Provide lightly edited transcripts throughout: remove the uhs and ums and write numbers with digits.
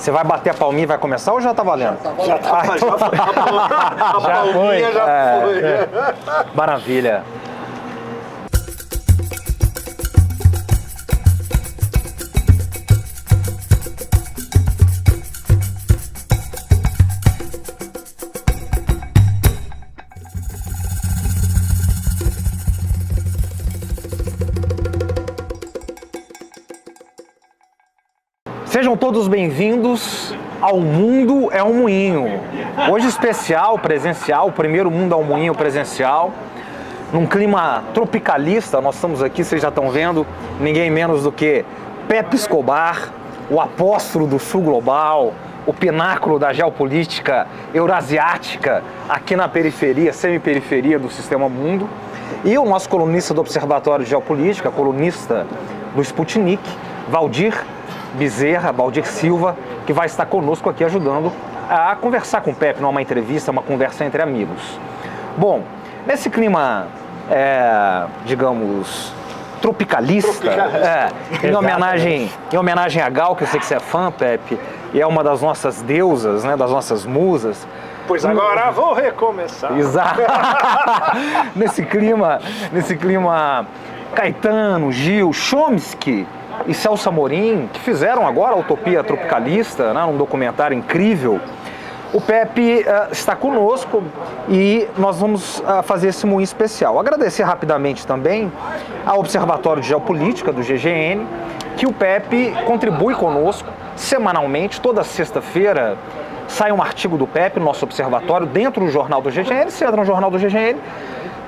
Você vai bater a palminha e vai começar ou já tá valendo? Já tá, já foi. A palminha já foi. Maravilha. Sejam todos bem-vindos ao Mundo é um Moinho. Hoje especial, presencial, o primeiro Mundo é um Moinho presencial. Num clima tropicalista, nós estamos aqui, vocês já estão vendo, ninguém menos do que Pepe Escobar, o apóstolo do sul global, o pináculo da geopolítica eurasiática, aqui na periferia, semi-periferia do sistema mundo. E o nosso colunista do Observatório de Geopolítica, colunista do Sputnik, Valdir Silva, que vai estar conosco aqui ajudando a conversar com o Pepe, não é uma entrevista, é uma conversa entre amigos. Bom, nesse clima, digamos, tropicalista, em homenagem a Gal, que eu sei que você é fã, Pepe, e é uma das nossas deusas, né, das nossas musas. Pois agora vou recomeçar. Exato. nesse clima, Caetano, Gil, Chomsky e Celso Amorim, que fizeram agora a Utopia Tropicalista, né, um documentário incrível. O Pepe está conosco e nós vamos fazer esse moinho especial. Agradecer rapidamente também ao Observatório de Geopolítica do GGN, que o Pepe contribui conosco semanalmente. Toda sexta-feira sai um artigo do Pepe no nosso observatório dentro do jornal do GGN. Você entra no jornal do GGN,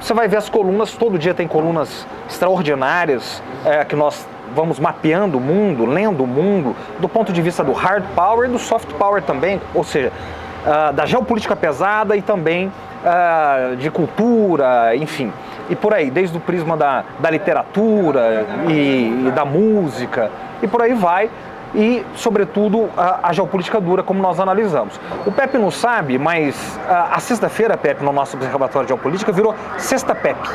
você vai ver as colunas, todo dia tem colunas extraordinárias que nós vamos mapeando o mundo, lendo o mundo, do ponto de vista do hard power e do soft power também, ou seja, da geopolítica pesada e também de cultura, enfim, e por aí, desde o prisma da literatura e da música, e por aí vai, e, sobretudo, a geopolítica dura, como nós analisamos. O Pepe não sabe, mas a sexta-feira, Pepe, no nosso Observatório de Geopolítica, virou Sexta Pepe.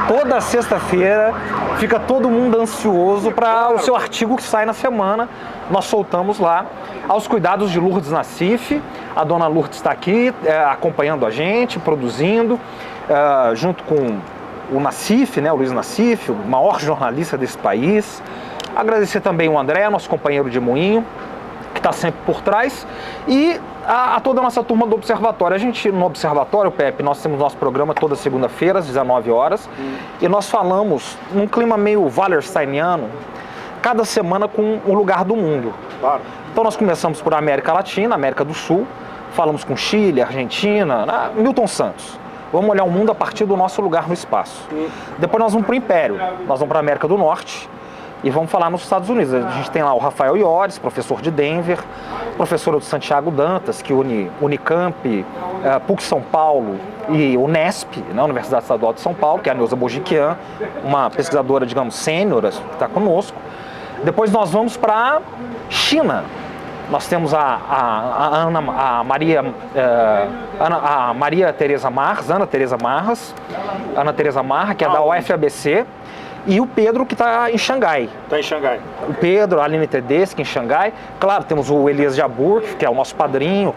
Toda sexta-feira fica todo mundo ansioso para o seu artigo que sai na semana. Nós soltamos lá, aos cuidados de Lourdes Nassif. A dona Lourdes está aqui acompanhando a gente, produzindo, junto com o Nassif, né, o Luiz Nassif, o maior jornalista desse país. Agradecer também o André, nosso companheiro de moinho, que está sempre por trás, e a toda a nossa turma do Observatório. A gente, no Observatório, Pepe, nós temos nosso programa toda segunda-feira, às 19 horas, e nós falamos num clima meio wallersteiniano, cada semana com um lugar do mundo. Claro. Então nós começamos por América Latina, América do Sul, falamos com Chile, Argentina, Milton Santos. Vamos olhar o mundo a partir do nosso lugar no espaço. Depois nós vamos para o Império, nós vamos para a América do Norte, e vamos falar nos Estados Unidos. A gente tem lá o Rafael Iores, professor de Denver, professora do Santiago Dantas, que une Unicamp, PUC São Paulo e Unesp, na Universidade Estadual de São Paulo, que é a Neuza Bojiquian, uma pesquisadora, digamos, sênior, que está conosco. Depois nós vamos para a China. Nós temos a Maria Tereza Marras, que é da UFABC, e o Pedro, que está em Xangai. Está em Xangai. O Pedro, a Aline Tedeschi, em Xangai. Claro, temos o Elias Jabur, que é o nosso padrinho.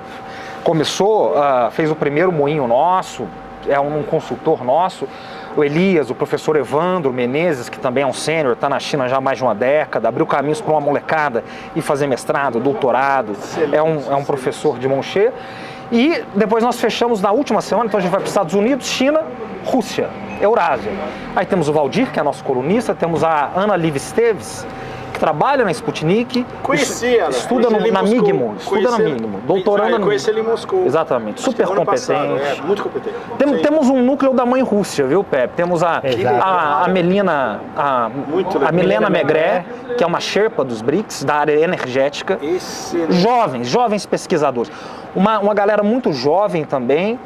Começou, fez o primeiro moinho nosso, é um consultor nosso. O Elias, o professor Evandro Menezes, que também é um sênior, está na China já há mais de uma década, abriu caminhos para uma molecada ir fazer mestrado, doutorado. É um professor de mão cheia. E depois nós fechamos na última semana, então a gente vai para os Estados Unidos, China, Rússia, Eurásia. Aí temos o Valdir, que é nosso colunista, temos a Ana Liv Esteves, que trabalha na Sputnik, estuda na MIGMO, doutorando na MIGMO. Conheci ele em Moscou. Exatamente, super competente. Muito competente. Temos um núcleo da mãe Rússia, viu, Pepe? Temos a Milena Megré, que é uma Sherpa dos BRICS, da área energética. Jovens pesquisadores. Uma galera muito jovem também,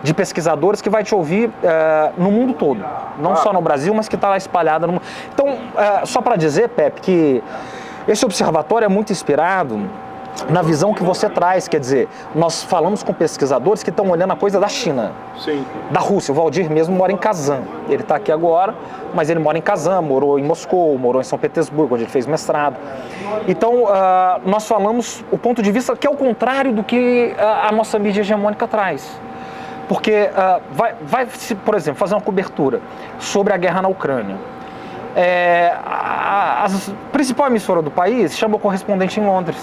de pesquisadores, que vai te ouvir no mundo todo. Não só no Brasil, mas que está lá espalhada no mundo. Então, só para dizer, Pepe, que esse observatório é muito inspirado na visão que você traz, quer dizer, nós falamos com pesquisadores que estão olhando a coisa da China, Sim. da Rússia. O Valdir mesmo mora em Kazan, ele está aqui agora, mas ele mora em Kazan, morou em Moscou, morou em São Petersburgo, onde ele fez mestrado. Então, nós falamos o ponto de vista que é o contrário do que a nossa mídia hegemônica traz. Porque vai, por exemplo, fazer uma cobertura sobre a guerra na Ucrânia. A principal emissora do país chama o correspondente em Londres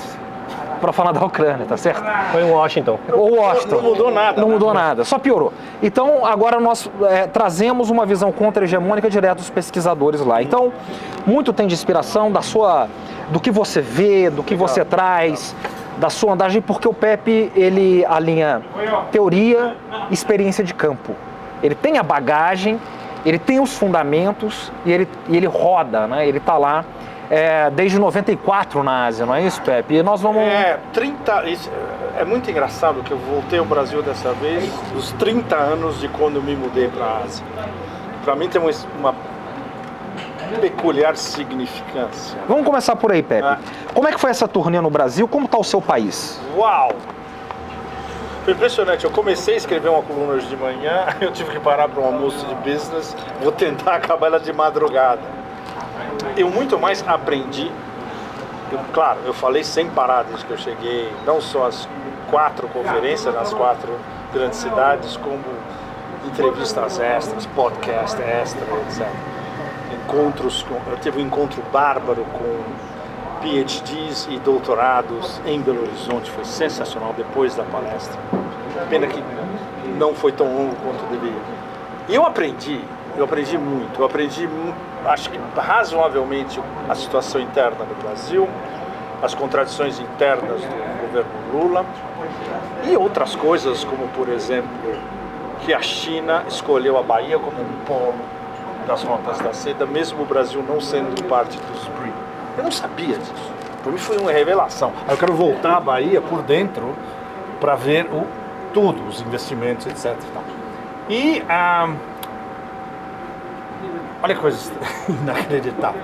para falar da Ucrânia, tá certo? Foi em Washington. Ou Washington. Não mudou nada. Não mudou nada, só piorou. Então, agora nós trazemos uma visão contra-hegemônica direto dos pesquisadores lá. Então, muito tem de inspiração do que você vê, do que você traz, da sua andagem, porque o Pepe, ele alinha teoria e experiência de campo. Ele tem a bagagem, ele tem os fundamentos e ele roda, né? Ele está lá desde 94 na Ásia, não é isso, Pepe? E nós vamos... É muito engraçado que eu voltei ao Brasil dessa vez, dos 30 anos de quando eu me mudei para a Ásia. Para mim tem uma peculiar significância. Vamos começar por aí, Pepe. Como é que foi essa turnê no Brasil? Como está o seu país? Uau! Foi impressionante. Eu comecei a escrever uma coluna hoje de manhã, eu tive que parar para um almoço de business, vou tentar acabar ela de madrugada. Eu muito mais aprendi. Claro, eu falei sem parar desde que eu cheguei, não só as 4 conferências nas 4 grandes cidades, como entrevistas extras, podcast extra, etc. Eu tive um encontro bárbaro com PhDs e doutorados em Belo Horizonte, foi sensacional depois da palestra. Pena que não foi tão longo quanto deveria. E eu aprendi muito, acho que razoavelmente a situação interna do Brasil, as contradições internas do governo Lula e outras coisas, como por exemplo, que a China escolheu a Bahia como um polo das rotas da seda, mesmo o Brasil não sendo parte dos BRIC. Eu não sabia disso. Para mim foi uma revelação. Eu quero voltar à Bahia por dentro para ver tudo, os investimentos, etc. E olha que coisa inacreditável.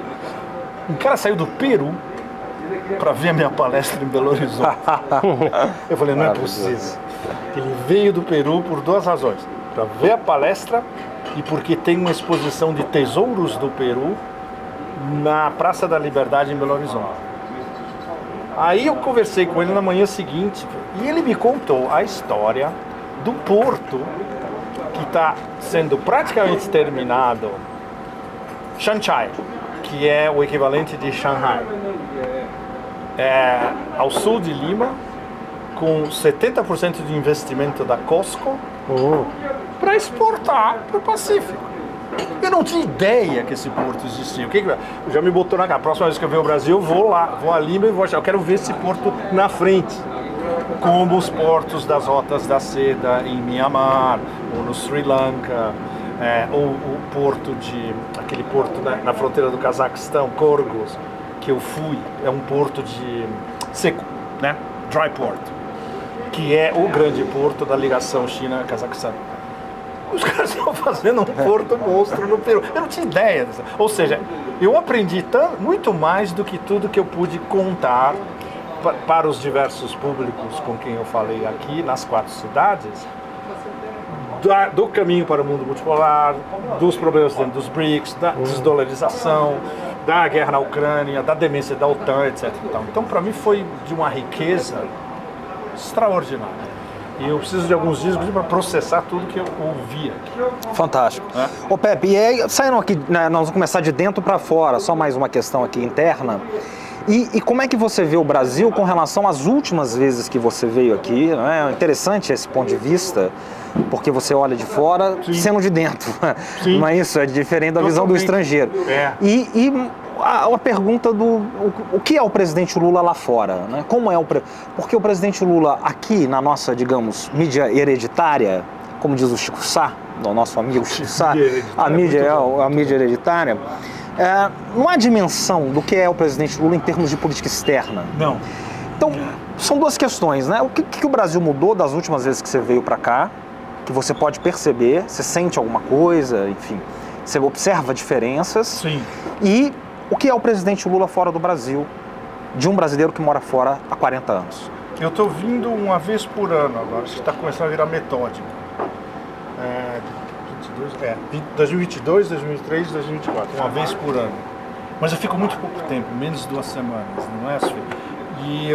Um cara saiu do Peru para ver a minha palestra em Belo Horizonte. Eu falei, não é possível. Ele veio do Peru por 2 razões. Para ver a palestra e porque tem uma exposição de tesouros do Peru na Praça da Liberdade em Belo Horizonte. Aí eu conversei com ele na manhã seguinte e ele me contou a história do porto que está sendo praticamente terminado, Shanghai, que é o equivalente de Shanghai, ao sul de Lima, com 70% de investimento da Costco para exportar para o Pacífico. Eu não tinha ideia que esse porto existia. Já me botou na cara. A próxima vez que eu venho ao Brasil, eu vou lá, vou a Lima e vou achar. Eu quero ver esse porto na frente. Como os portos das rotas da seda em Myanmar, ou no Sri Lanka, ou aquele porto na fronteira do Cazaquistão, Korgos, que eu fui, é um porto de seco, né? Dry port, que é o grande porto da ligação China-Cazaquistão. Os caras estão fazendo um porto monstro no Peru. Eu não tinha ideia disso. Ou seja, eu aprendi muito mais do que tudo que eu pude contar para os diversos públicos com quem eu falei aqui nas 4 cidades, do caminho para o mundo multipolar, dos problemas dentro dos BRICS, da desdolarização, da guerra na Ucrânia, da demência da OTAN, etc. Então, para mim foi de uma riqueza extraordinária. E eu preciso de alguns dias para processar tudo que eu ouvi aqui. Fantástico. Ô Pepe, e aí, saindo aqui, né, nós vamos começar de dentro para fora, só mais uma questão aqui interna. E como é que você vê o Brasil com relação às últimas vezes que você veio aqui? Né? É interessante esse ponto de vista, porque você olha de fora, sendo de dentro. Sim. Não é isso? É diferente da visão do estrangeiro. E a pergunta o que é o presidente Lula lá fora, né? Como é porque o presidente Lula aqui na nossa, digamos, mídia hereditária, como diz o Chico Sá, o nosso amigo Chico Sá, a mídia hereditária, não há dimensão do que é o presidente Lula em termos de política externa. Não. Então, são 2 questões, né? O que o Brasil mudou das últimas vezes que você veio para cá, que você pode perceber, você sente alguma coisa, enfim, você observa diferenças. Sim. E o que é o presidente Lula fora do Brasil? de um brasileiro que mora fora há 40 anos? Eu estou vindo uma vez por ano agora, isso está começando a virar metódico. 2022, 2023, 2024, uma vez por ano. Mas eu fico muito pouco tempo, menos de 2 semanas, não é, Sofia? E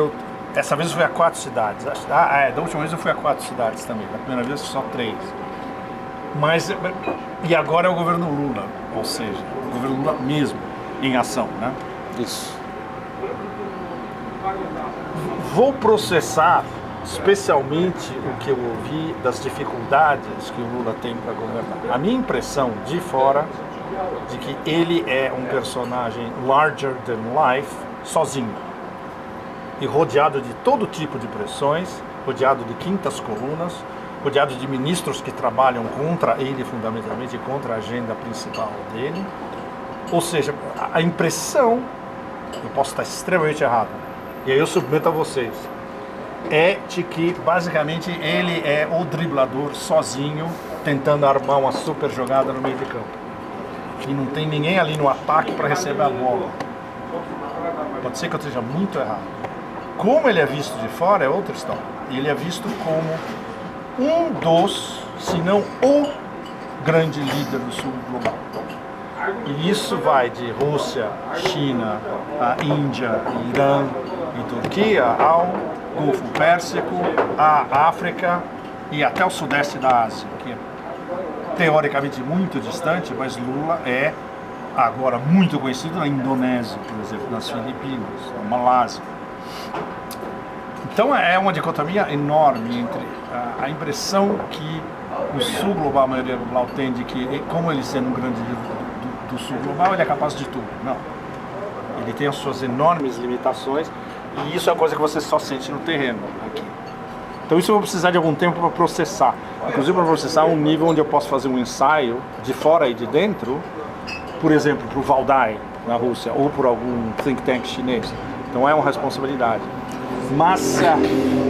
essa vez eu fui a 4 cidades. Da última vez eu fui a 4 cidades também, da primeira vez só 3. E agora é o governo Lula, ou seja, o governo Lula mesmo, em ação, né? Isso. Vou processar especialmente o que eu ouvi das dificuldades que o Lula tem para governar. A minha impressão de fora de que ele é um personagem larger than life, sozinho, e rodeado de todo tipo de pressões, rodeado de quintas colunas, rodeado de ministros que trabalham contra ele, fundamentalmente contra a agenda principal dele. Ou seja, a impressão, eu posso estar extremamente errado, e aí eu submeto a vocês, é de que basicamente ele é o driblador sozinho, tentando armar uma super jogada no meio de campo. E não tem ninguém ali no ataque para receber a bola. Pode ser que eu esteja muito errado. Como ele é visto de fora é outra história. Ele é visto como um dos, se não o grande líder do sul global. E isso vai de Rússia, China, a Índia, Irã e Turquia ao Golfo Pérsico, a África e até o sudeste da Ásia, que é teoricamente muito distante, mas Lula é agora muito conhecido na Indonésia, por exemplo, nas Filipinas, na Malásia. Então é uma dicotomia enorme entre a impressão que o sul global, a maioria global tem de que, como ele sendo um grande líder do sul global, ele é capaz de tudo. Não. Ele tem as suas enormes limitações e isso é uma coisa que você só sente no terreno aqui. Então isso eu vou precisar de algum tempo para processar. Inclusive para processar um nível onde eu posso fazer um ensaio de fora e de dentro, por exemplo, para o Valdai, na Rússia, ou por algum think tank chinês. Então é uma responsabilidade. Mas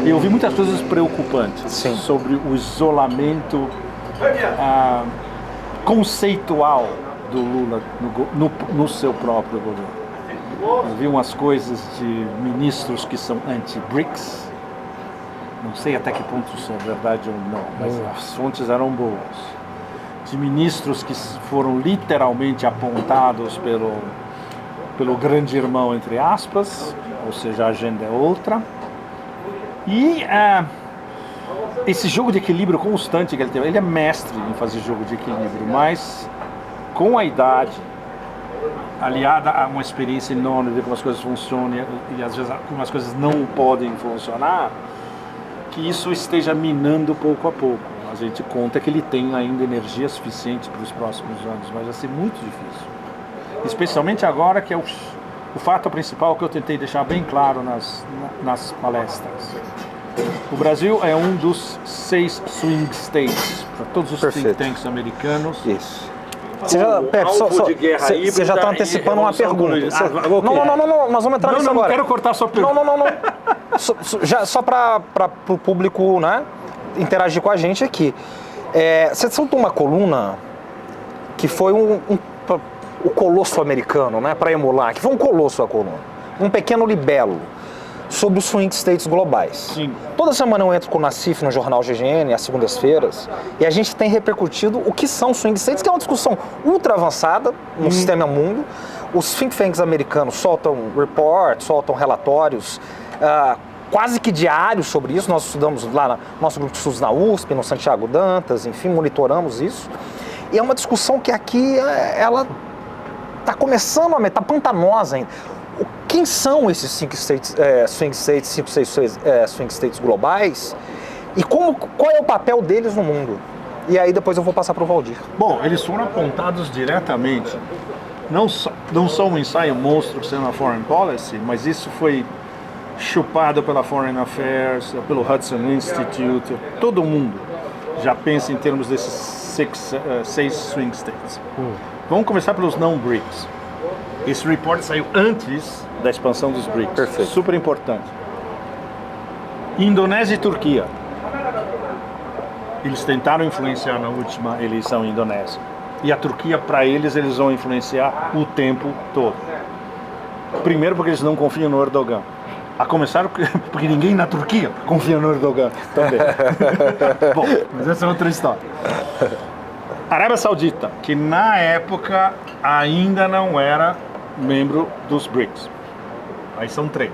eu vi muitas coisas preocupantes sobre o isolamento conceitual do Lula no seu próprio governo. Eu vi umas coisas de ministros que são anti-BRICS, não sei até que ponto isso é verdade ou não, mas as fontes eram boas. De ministros que foram literalmente apontados pelo grande irmão, entre aspas, ou seja, a agenda é outra. E esse jogo de equilíbrio constante que ele tem, ele é mestre em fazer jogo de equilíbrio, mas com a idade, aliada a uma experiência enorme de ver como as coisas funcionam e às vezes como as coisas não podem funcionar, que isso esteja minando pouco a pouco. A gente conta que ele tem ainda energia suficiente para os próximos anos, mas vai ser muito difícil. Especialmente agora que é o fato principal que eu tentei deixar bem claro nas palestras. O Brasil é um dos 6 swing states, para todos os think tanks americanos. Isso. Você já está antecipando uma pergunta. Não, nós vamos entrar nisso agora. Não quero cortar a sua pergunta. Não. Só para o público, né, interagir com a gente aqui. Você soltou uma coluna que foi o colosso americano, né, para emular, que foi um colosso a coluna, um pequeno libelo sobre os swing states globais. Sim. Toda semana eu entro com o Nassif no jornal GGN, às segundas-feiras, e a gente tem repercutido o que são swing states, que é uma discussão ultra avançada no sistema mundo. Os think tanks americanos soltam reports, soltam relatórios quase que diários sobre isso. Nós estudamos lá no nosso grupo de estudos na USP, no Santiago Dantas, enfim, monitoramos isso. E é uma discussão que aqui ela está começando a estar pantanosa ainda. Quem são esses swing states globais e qual é o papel deles no mundo? E aí depois eu vou passar para o Valdir. Bom, eles foram apontados diretamente, não só um ensaio monstro que saiu na Foreign Policy, mas isso foi chupado pela Foreign Affairs, pelo Hudson Institute, todo mundo já pensa em termos desses 6 swing states. Vamos começar pelos não-BRICS. Esse report saiu antes da expansão dos BRICS. Perfeito. Super importante. Indonésia e Turquia. Eles tentaram influenciar na última eleição indonésia. E a Turquia, para eles vão influenciar o tempo todo. Primeiro porque eles não confiam no Erdogan. A começar porque ninguém na Turquia confia no Erdogan também. Bom, mas essa é outra história. Arábia Saudita, que na época ainda não era membro dos BRICS. Aí são 3.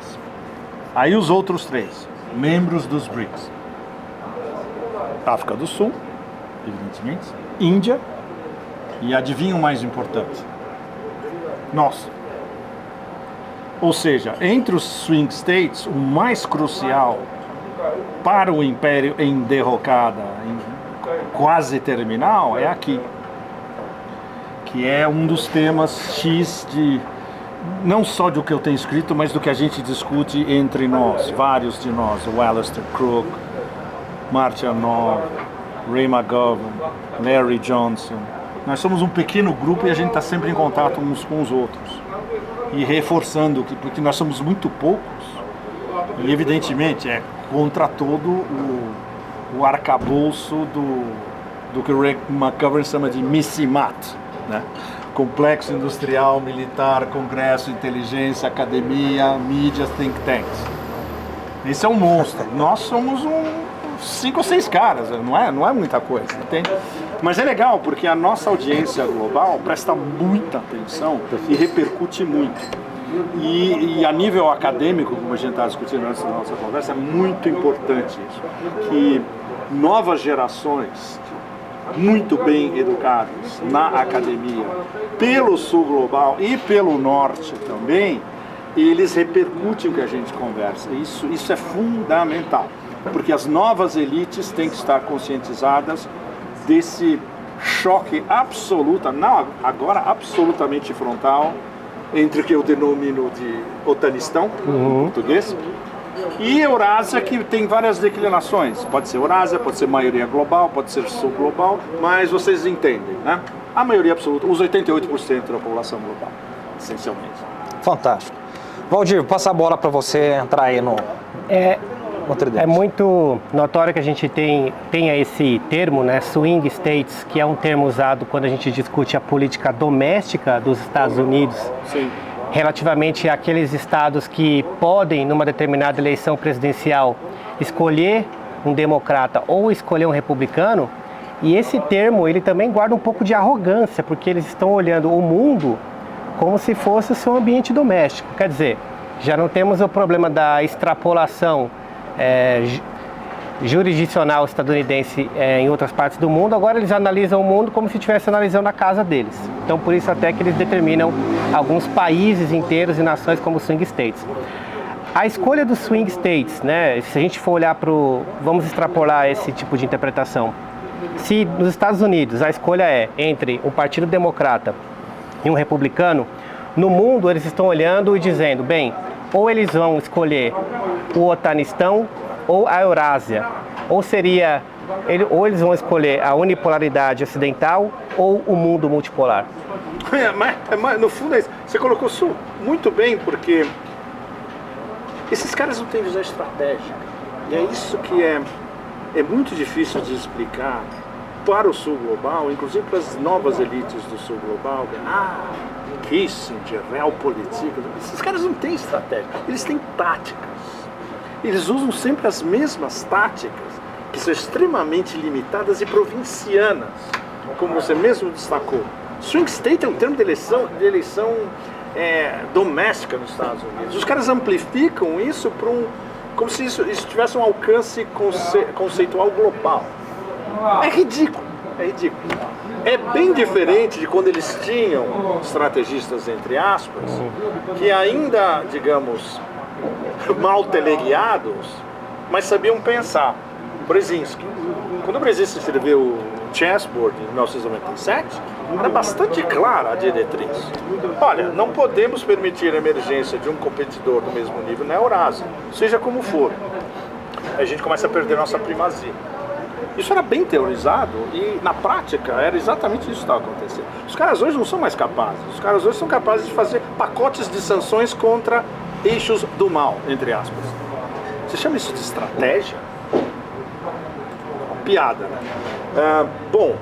Aí os outros 3, membros dos BRICS. África do Sul, evidentemente, Índia e adivinha o mais importante? Nós. Ou seja, entre os swing states, o mais crucial para o império em derrocada, quase terminal, é aqui. Que é um dos temas X não só do que eu tenho escrito, mas do que a gente discute entre nós, vários de nós, o Alistair Crook, Marty Arnott, Ray McGovern, Larry Johnson. Nós somos um pequeno grupo e a gente está sempre em contato uns com os outros. E reforçando, porque nós somos muito poucos, e evidentemente é contra todo o arcabouço do que o Ray McGovern chama de MICIMAT, né? Complexo industrial, militar, congresso, inteligência, academia, mídias, think tanks. Esse é um monstro. Nós somos 5 ou 6 caras, não é muita coisa, entende? Mas é legal, porque a nossa audiência global presta muita atenção e repercute muito. E a nível acadêmico, como a gente está discutindo antes da nossa conversa, é muito importante isso. Que novas gerações, muito bem educadas na academia, pelo sul global e pelo norte também, eles repercutem o que a gente conversa. Isso é fundamental, porque as novas elites têm que estar conscientizadas desse choque absolutamente frontal entre o que eu denomino de otanistão, em português, e Eurásia, que tem várias declinações. Pode ser Eurásia, pode ser maioria global, pode ser sul global, mas vocês entendem, né? A maioria absoluta, os 88% da população global, essencialmente. Fantástico. Valdir, vou passar a bola para você entrar aí no tridente. É muito notório que a gente tenha esse termo, né, swing states, que é um termo usado quando a gente discute a política doméstica dos Estados Unidos. Sim. Relativamente àqueles estados que podem, numa determinada eleição presidencial, escolher um democrata ou escolher um republicano. E esse termo, ele também guarda um pouco de arrogância, porque eles estão olhando o mundo como se fosse o seu ambiente doméstico. Quer dizer, já não temos o problema da extrapolação jurisdicional estadunidense em outras partes do mundo. Agora eles analisam o mundo como se estivesse analisando a casa deles. Então por isso até que eles determinam alguns países inteiros e nações como swing states. A escolha dos swing states, né, se a gente for olhar vamos extrapolar esse tipo de interpretação. Se nos Estados Unidos a escolha é entre um partido democrata e um republicano, no mundo eles estão olhando e dizendo, bem, ou eles vão escolher o Otanistão ou a Eurásia, ou eles vão escolher a unipolaridade ocidental ou o mundo multipolar. Mas no fundo é isso. Você colocou isso muito bem, porque esses caras não têm visão estratégica. E é isso que é muito difícil de explicar para o sul global, inclusive para as novas elites do sul global. Kissinger, Realpolitik, esses caras não têm estratégia, eles têm táticas. Eles usam sempre as mesmas táticas, que são extremamente limitadas e provincianas, como você mesmo destacou. Swing state é um termo de eleição doméstica nos Estados Unidos. Os caras amplificam isso como se isso tivesse um alcance conceitual global. É ridículo, é ridículo. É bem diferente de quando eles tinham estrategistas, entre aspas, que ainda, digamos, mal teleguiados, mas sabiam pensar. Brzezinski. Quando o Brzezinski escreveu o Chessboard em 1997, era bastante clara a diretriz. Olha, não podemos permitir a emergência de um competidor do mesmo nível na Eurásia, seja como for. Aí a gente começa a perder nossa primazia. Isso era bem teorizado e, na prática, era exatamente isso que estava acontecendo. Os caras hoje não são mais capazes. Os caras hoje são capazes de fazer pacotes de sanções contra eixos do mal, entre aspas. Você chama isso de estratégia? piada, né? Bom,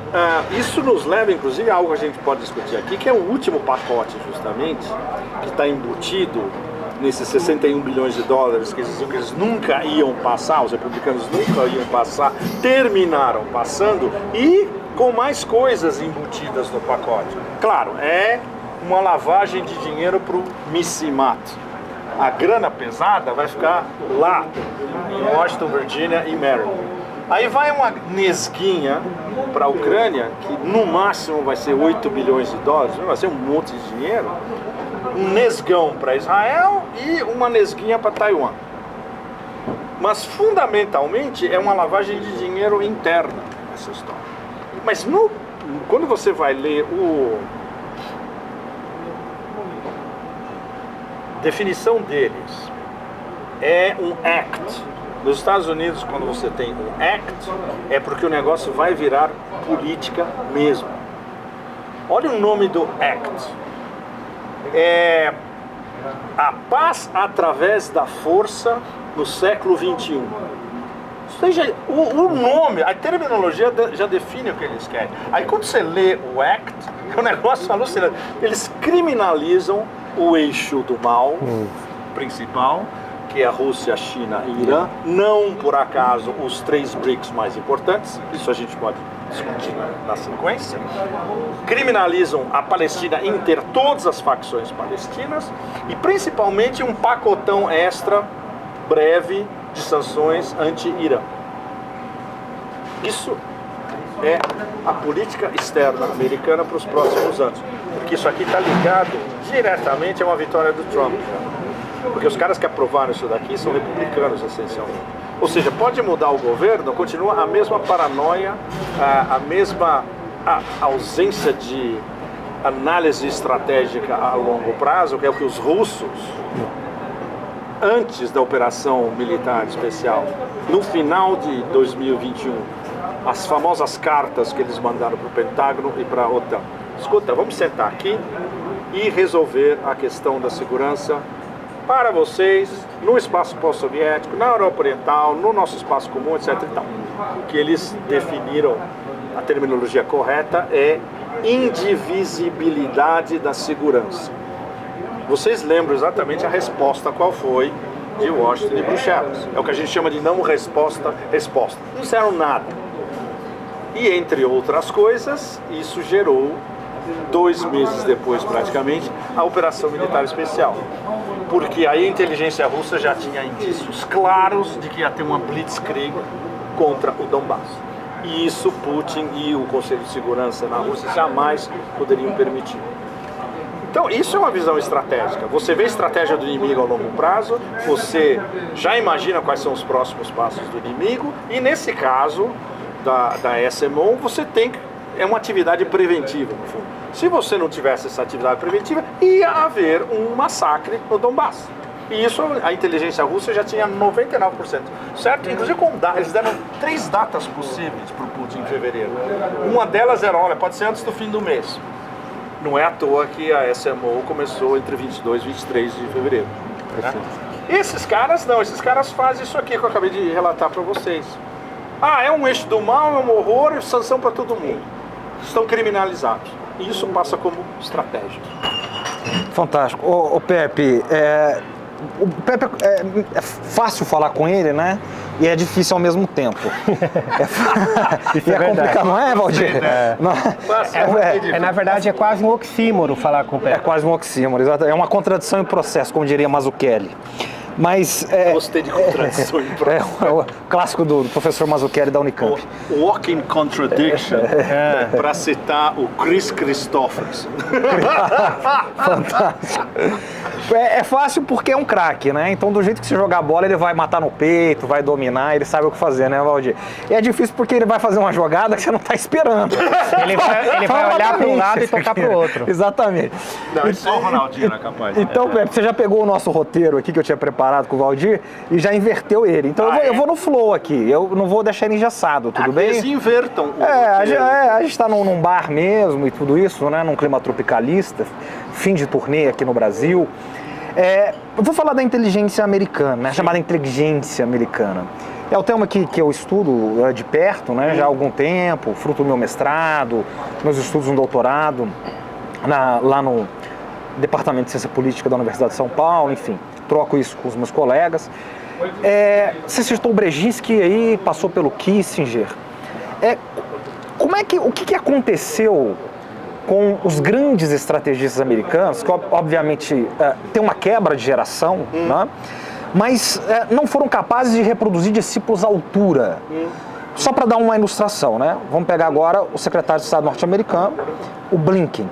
isso nos leva, inclusive, a algo que a gente pode discutir aqui, que é o último pacote, justamente, que está embutido nesses 61 bilhões de dólares que eles diziam que eles nunca iam passar, os republicanos nunca iam passar, terminaram passando, e com mais coisas embutidas no pacote. Claro, é uma lavagem de dinheiro para o Missimato. A grana pesada vai ficar lá, em Washington, Virgínia e Maryland. Aí vai uma nesguinha para a Ucrânia, que no máximo vai ser 8 bilhões de dólares, vai ser um monte de dinheiro. Um nesgão para Israel e uma nesguinha para Taiwan. Mas fundamentalmente é uma lavagem de dinheiro interna essa história. Mas quando você vai ler definição deles, é um act. Nos Estados Unidos, quando você tem um act, é porque o negócio vai virar política mesmo. Olha o nome do act. É a paz através da força no século XXI. Ou seja, o nome, a terminologia já define o que eles querem. Aí quando você lê o act, é um negócio alucinante. Eles criminalizam o eixo do mal principal, que é a Rússia, a China e Irã, não por acaso os 3 BRICS mais importantes, isso a gente pode discutir na sequência. Criminalizam a Palestina inteira, todas as facções palestinas, e principalmente um pacotão extra breve de sanções anti-Irã. Isso é a política externa americana para os próximos anos, porque isso aqui está ligado diretamente a uma vitória do Trump. Porque os caras que aprovaram isso daqui são republicanos, essencialmente. Ou seja, pode mudar o governo, continua a mesma paranoia, a mesma ausência de análise estratégica a longo prazo, que é o que os russos, antes da operação militar especial, no final de 2021, as famosas cartas que eles mandaram para o Pentágono e para a OTAN. Escuta, vamos sentar aqui e resolver a questão da segurança para vocês, no espaço pós-soviético, na Europa Oriental, no nosso espaço comum, etc. e tal. O que eles definiram, a terminologia correta, é indivisibilidade da segurança. Vocês lembram exatamente a resposta qual foi de Washington e Bruxelas. É o que a gente chama de não resposta. Não disseram nada. E, entre outras coisas, isso gerou, 2 meses depois praticamente, a Operação Militar Especial. Porque aí a inteligência russa já tinha indícios claros de que ia ter uma blitzkrieg contra o Donbass. E isso Putin e o Conselho de Segurança na Rússia jamais poderiam permitir. Então isso é uma visão estratégica. Você vê a estratégia do inimigo a longo prazo, você já imagina quais são os próximos passos do inimigo, e nesse caso da SMO, você tem é uma atividade preventiva, no fundo. Se você não tivesse essa atividade preventiva, ia haver um massacre no Donbass. E isso a inteligência russa já tinha 99%. Certo? Inclusive eles deram 3 datas possíveis para o Putin em fevereiro. Uma delas era, olha, pode ser antes do fim do mês. Não é à toa que a SMO começou entre 22 e 23 de fevereiro. Né? Esses caras não, esses caras fazem isso aqui que eu acabei de relatar para vocês. É um eixo do mal, é um horror e sanção para todo mundo. Estão criminalizados. E isso passa como estratégia. Fantástico. Ô Pepe, o Pepe é fácil falar com ele, né? E é difícil ao mesmo tempo. Isso é complicado, não é, Valdir? Na verdade, é quase um oxímoro falar com o Pepe. É quase um oxímoro, exato. É uma contradição em processo, como diria Mazzucchelli. Mas gostei de contradição em processo. É o clássico do professor Mazzucchelli da Unicamp. Walking Contradiction, para citar o Chris Christopherson. Fantástico. É fácil porque é um craque, né? Então, do jeito que você jogar a bola, ele vai matar no peito, vai dominar, ele sabe o que fazer, né, Valdir? E é difícil porque ele vai fazer uma jogada que você não está esperando. Ele vai olhar para um lado e tocar para o outro. Exatamente. Não, só o Ronaldinho era capaz. Então, Pepe, você já pegou o nosso roteiro aqui que eu tinha preparado com o Valdir e já inverteu ele. Então eu vou no flow aqui, eu não vou deixar ele engessado, tudo bem? Eles invertam o a gente está num bar mesmo e tudo isso, né? Num clima tropicalista, fim de turnê aqui no Brasil. Eu vou falar da inteligência americana, né? Chamada inteligência americana. É o tema que eu estudo de perto, né, já há algum tempo, fruto do meu mestrado, meus estudos no doutorado, lá no Departamento de Ciência Política da Universidade de São Paulo, enfim, troco isso com os meus colegas. Você citou o Brzezinski aí, passou pelo Kissinger. O que aconteceu com os grandes estrategistas americanos, que obviamente tem uma quebra de geração, né? Mas não foram capazes de reproduzir discípulos à altura. Só para dar uma ilustração, né? Vamos pegar agora o secretário de Estado norte-americano, o Blinken,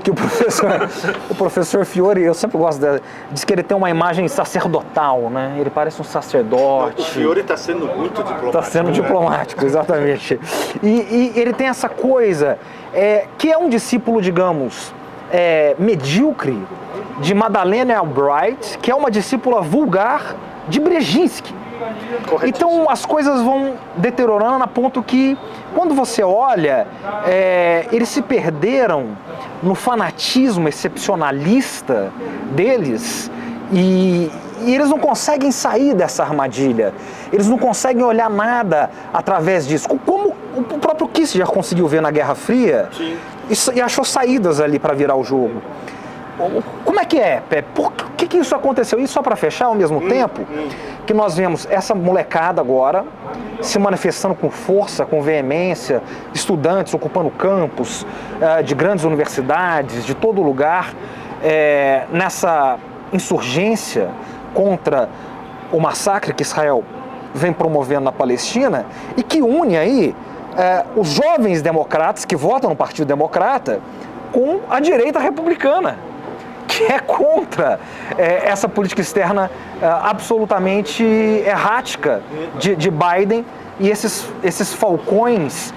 que o professor Fiore, eu sempre gosto dele, diz que ele tem uma imagem sacerdotal, né? Ele parece um sacerdote. O Fiore está sendo muito diplomático. Está sendo diplomático, exatamente. E ele tem essa coisa, que é um discípulo, digamos, medíocre de Madeleine Albright, que é uma discípula vulgar de Brzezinski. Então as coisas vão deteriorando a ponto que, quando você olha, eles se perderam no fanatismo excepcionalista deles e eles não conseguem sair dessa armadilha. Eles não conseguem olhar nada através disso. Como o próprio Kissinger conseguiu ver na Guerra Fria e achou saídas ali para virar o jogo. Como é que é, Pepe? Por que isso aconteceu? E só para fechar, ao mesmo tempo que nós vemos essa molecada agora se manifestando com força, com veemência, estudantes ocupando campos de grandes universidades, de todo lugar, nessa insurgência contra o massacre que Israel vem promovendo na Palestina e que une aí os jovens democratas que votam no Partido Democrata com a direita republicana, que é contra essa política externa absolutamente errática de Biden e esses falcões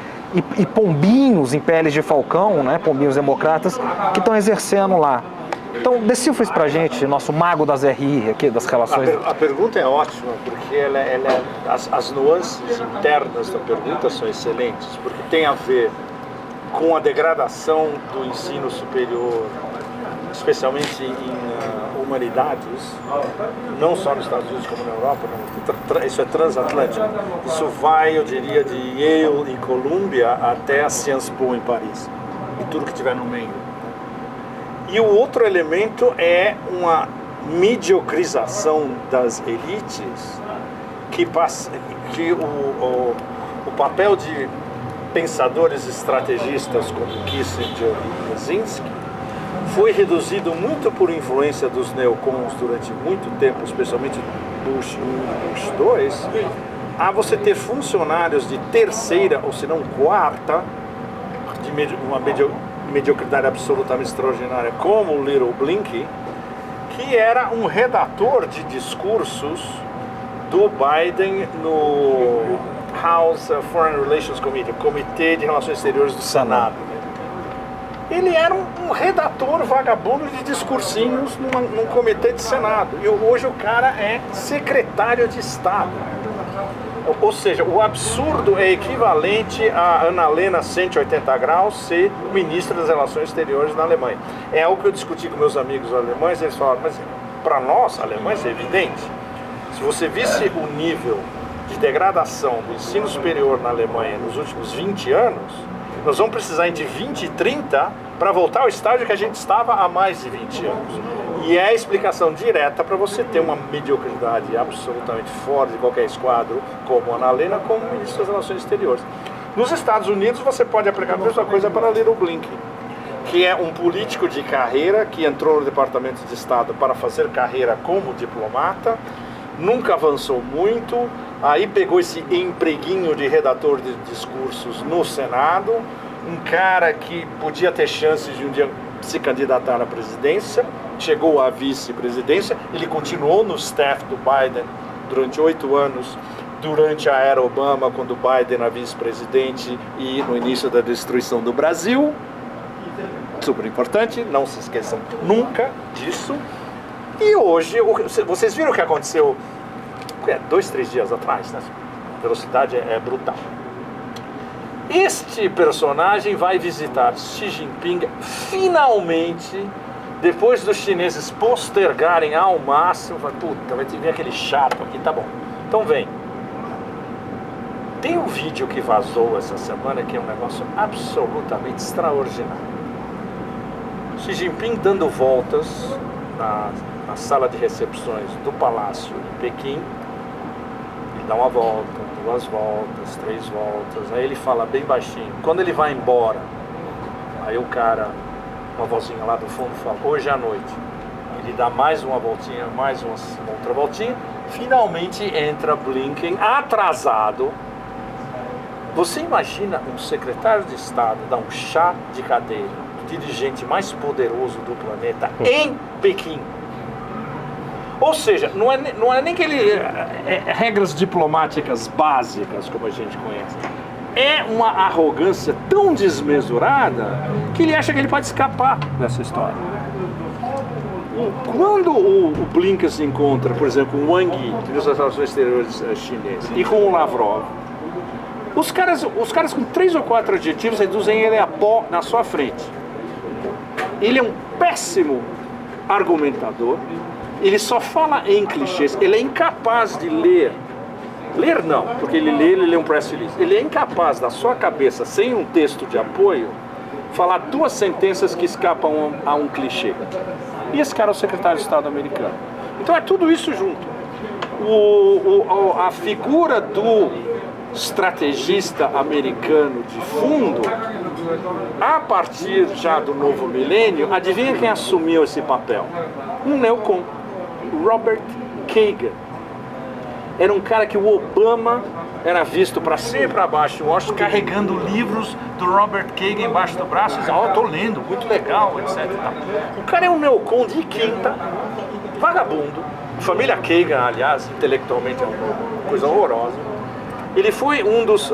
e pombinhos em peles de falcão, né, pombinhos democratas, que estão exercendo lá. Então, decifra isso pra gente, nosso mago das RI aqui, das relações. A pergunta é ótima, porque as nuances internas da pergunta são excelentes, porque tem a ver com a degradação do ensino superior, especialmente em humanidades, não só nos Estados Unidos como na Europa, isso é transatlântico. Isso vai, eu diria, de Yale em Colômbia até a Sciences Po em Paris, e tudo que tiver no meio. E o outro elemento é uma mediocrização das elites, que o papel de pensadores estrategistas como Kissinger e Brzezinski foi reduzido muito por influência dos neocons durante muito tempo, especialmente Bush 1 e Bush 2, a você ter funcionários de terceira, ou se não quarta, de uma mediocridade absolutamente extraordinária, como o Little Blinken, que era um redator de discursos do Biden no House Foreign Relations Committee, Comitê de Relações Exteriores do Senado. Ele era um redator vagabundo de discursinhos num comitê de Senado. E hoje o cara é secretário de Estado. Ou seja, o absurdo é equivalente a Annalena 180 graus ser ministra das Relações Exteriores na Alemanha. É algo que eu discuti com meus amigos alemães, eles falaram, mas para nós, alemães, é evidente. Se você visse o nível de degradação do ensino superior na Alemanha nos últimos 20 anos, nós vamos precisar de 20 e 30 para voltar ao estágio que a gente estava há mais de 20 anos. E é a explicação direta para você ter uma mediocridade absolutamente fora de qualquer esquadro, como a Annalena, como ministro das Relações Exteriores. Nos Estados Unidos, você pode aplicar a mesma coisa para Little Blinken, que é um político de carreira que entrou no Departamento de Estado para fazer carreira como diplomata, nunca avançou muito, aí pegou esse empreguinho de redator de discursos no Senado, um cara que podia ter chances de um dia se candidatar à presidência, chegou à vice-presidência, ele continuou no staff do Biden durante 8 anos, durante a era Obama, quando o Biden era vice-presidente e no início da destruição do Brasil. Super importante, não se esqueçam nunca disso. E hoje, vocês viram o que aconteceu 2, 3 dias atrás, né? A velocidade é brutal. Este personagem vai visitar Xi Jinping finalmente, depois dos chineses postergarem ao máximo. Puta, vai ter que vir aquele chato aqui, tá bom. Então vem. Tem um vídeo que vazou essa semana que é um negócio absolutamente extraordinário. Xi Jinping dando voltas na sala de recepções do palácio em Pequim. Ele dá uma volta, 2 voltas, 3 voltas, aí ele fala bem baixinho. Quando ele vai embora, aí o cara, uma vozinha lá do fundo, fala, hoje à noite. Ele dá mais uma voltinha, mais uma outra voltinha. Finalmente entra Blinken, atrasado. Você imagina um secretário de Estado dar um chá de cadeira, o dirigente mais poderoso do planeta, em Pequim? Ou seja, não é nem que ele... regras diplomáticas básicas, como a gente conhece. É uma arrogância tão desmesurada que ele acha que ele pode escapar dessa história. Quando o Blinken se encontra, por exemplo, com o Wang Yi, ministro das Relações Exteriores chinês, e com o Lavrov, os caras com 3 ou 4 adjetivos reduzem ele a pó na sua frente. Ele é um péssimo argumentador, ele só fala em clichês, ele é incapaz de ler. Ler não, porque ele lê um press release. Ele é incapaz, da sua cabeça, sem um texto de apoio, falar 2 sentenças que escapam a um clichê. E esse cara é o secretário de Estado americano. Então é tudo isso junto. A figura do estrategista americano de fundo, a partir já do novo milênio, adivinha quem assumiu esse papel? Um neocon, Robert Kagan. Era um cara que o Obama era visto para cima e para baixo em Washington, carregando livros do Robert Kagan embaixo do braço e dizia, tô lendo, muito legal, etc. O cara é um neocon de quinta, vagabundo. Família Kagan, aliás, intelectualmente é uma coisa horrorosa. Ele foi um dos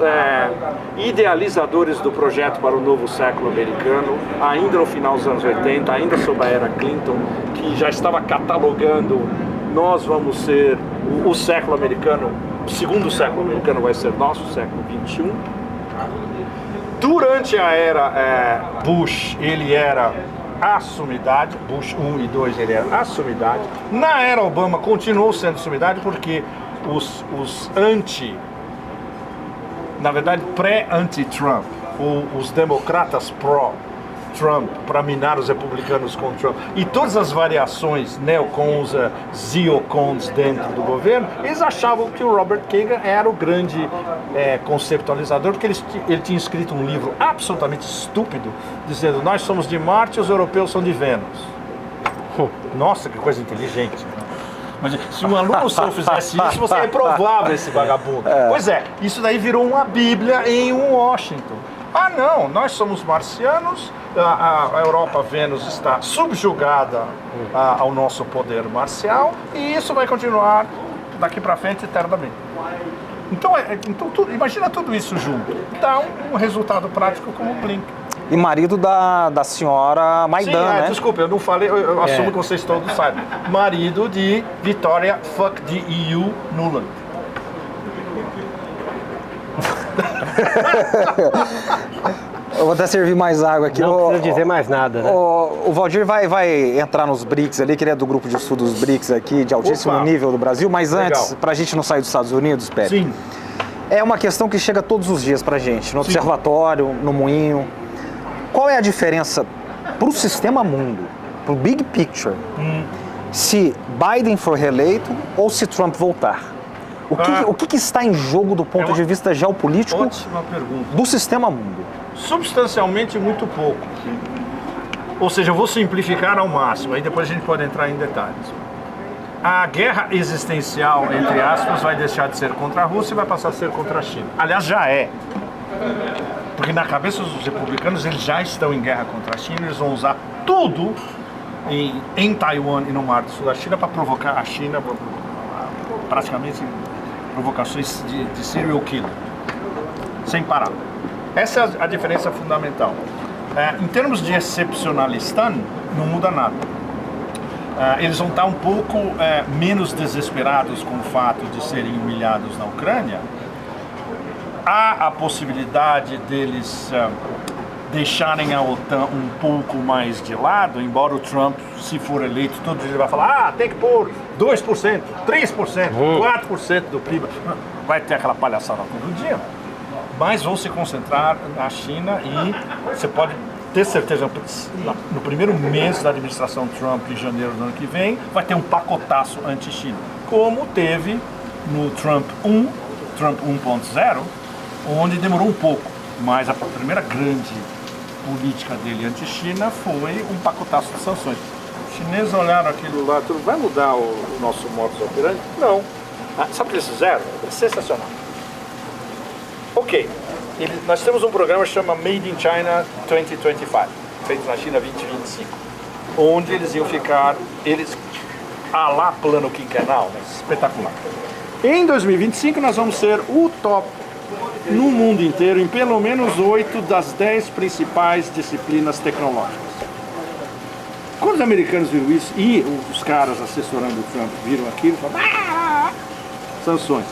idealizadores do projeto para o novo século americano, ainda no final dos anos 80, ainda sob a era Clinton, que já estava catalogando, nós vamos ser o século americano, o segundo século americano vai ser nosso século XXI. Durante a era Bush, ele era a sumidade, Bush 1 e 2 ele era a sumidade. Na era Obama continuou sendo sumidade porque os na verdade pré-anti-Trump, ou os democratas pró-Trump, para minar os republicanos com Trump, e todas as variações neocons, ziocons dentro do governo, eles achavam que o Robert Kagan era o grande conceptualizador, porque ele tinha escrito um livro absolutamente estúpido, dizendo, nós somos de Marte e os europeus são de Vênus. Nossa, que coisa inteligente. Mas se um aluno seu fizesse isso, você reprovava esse vagabundo. Pois é, isso daí virou uma bíblia em Washington. Ah não, nós somos marcianos, a Europa, Vênus está subjugada ao nosso poder marcial e isso vai continuar daqui para frente eternamente. Então, imagina tudo isso junto, dá um resultado prático como o Blinken. E marido da senhora Maidan, né? Desculpa, eu não falei, eu assumo que vocês todos sabem. Marido de Victoria Fuck the EU Nuland. Eu vou até servir mais água aqui. Não precisa dizer mais nada, né? O Valdir vai entrar nos BRICS ali, que ele é do grupo de estudos BRICS aqui, de altíssimo nível do Brasil. Mas antes, pra gente não sair dos Estados Unidos, Pepe. Sim. É uma questão que chega todos os dias pra gente, no observatório, no moinho. Qual é a diferença pro sistema mundo, pro big picture, se Biden for reeleito ou se Trump voltar? O que está em jogo do ponto de vista geopolítico do sistema mundo? Substancialmente muito pouco. Ou seja, eu vou simplificar ao máximo, aí depois a gente pode entrar em detalhes. A guerra existencial, entre aspas, vai deixar de ser contra a Rússia e vai passar a ser contra a China. Aliás, já é. Porque na cabeça dos republicanos eles já estão em guerra contra a China, eles vão usar tudo em Taiwan e no Mar do Sul da China para provocar a China, praticamente provocações de serial killer, sem parar. Essa é a diferença fundamental. Em termos de excepcionalistan, não muda nada. Eles vão estar um pouco menos desesperados com o fato de serem humilhados na Ucrânia. Há a possibilidade deles deixarem a OTAN um pouco mais de lado, embora o Trump, se for eleito, todo dia ele vai falar, tem que pôr 2%, 3%, 4% do PIB. Vai ter aquela palhaçada todo dia. mas vão se concentrar na China e você pode ter certeza, no primeiro mês da administração Trump, em janeiro do ano que vem, vai ter um pacotaço anti-China, como teve no Trump 1.0, onde demorou um pouco, mas a primeira grande política dele anti-China foi um pacotaço de sanções. Os chineses olharam aquilo lá, tudo vai mudar o nosso modus operandi? Não. Sabe o que eles fizeram? É sensacional. Ok, nós temos um programa que chama Made in China 2025, feito na China 2025, onde eles iam ficar, lá plano quinquenal, né? Espetacular. Em 2025 nós vamos ser o top no mundo inteiro em pelo menos 8 das 10 principais disciplinas tecnológicas. Quando os americanos viram isso e os caras assessorando o Trump viram aquilo, falaram, sanções.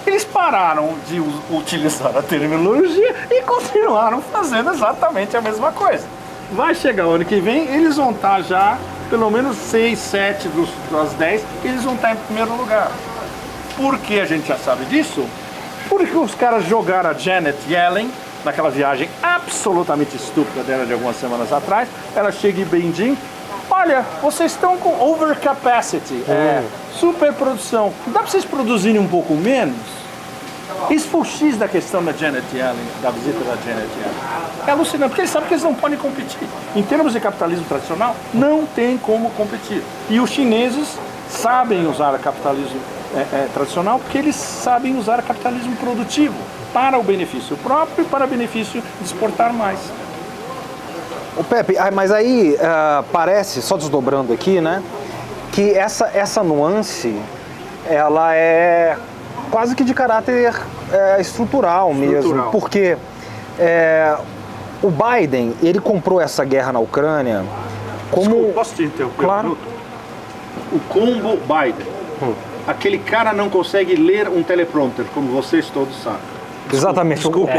Eles pararam de utilizar a terminologia e continuaram fazendo exatamente a mesma coisa. Vai chegar o ano que vem, eles vão estar já, pelo menos 6, 7 das 10, eles vão estar em primeiro lugar. Por que a gente já sabe disso? Porque os caras jogaram a Janet Yellen, naquela viagem absolutamente estúpida dela de algumas semanas atrás. Ela chega em Beijing, olha, vocês estão com overcapacity, superprodução. Dá para vocês produzirem um pouco menos? Isso foi o X da questão da Janet Yellen, da visita da Janet Yellen. É alucinante, porque eles sabem que eles não podem competir. Em termos de capitalismo tradicional, não tem como competir. E os chineses sabem usar o capitalismo tradicional porque eles sabem usar o capitalismo produtivo para o benefício próprio e para o benefício de exportar mais. O Pepe, mas aí parece, só desdobrando aqui, né, que essa nuance, ela é quase que de caráter estrutural mesmo, porque o Biden, ele comprou essa guerra na Ucrânia como... Desculpa, posso te interromper claro. um minuto? O combo Biden. Aquele cara não consegue ler um teleprompter, como vocês todos sabem. Exatamente, Desculpa.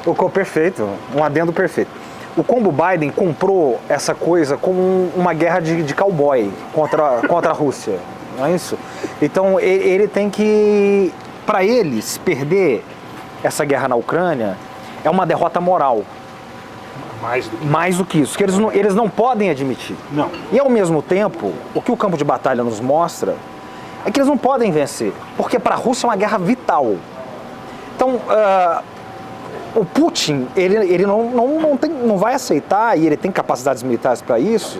o combo perfeito, um adendo perfeito. O combo Biden comprou essa coisa como uma guerra de cowboy contra a Rússia, não é isso? Então ele tem que, para eles, perder essa guerra na Ucrânia é uma derrota moral. Mais do que isso, que eles não podem admitir. Não. E ao mesmo tempo, o que o campo de batalha nos mostra é que eles não podem vencer, porque para a Rússia é uma guerra vital. Então, o Putin, ele não vai aceitar, e ele tem capacidades militares para isso,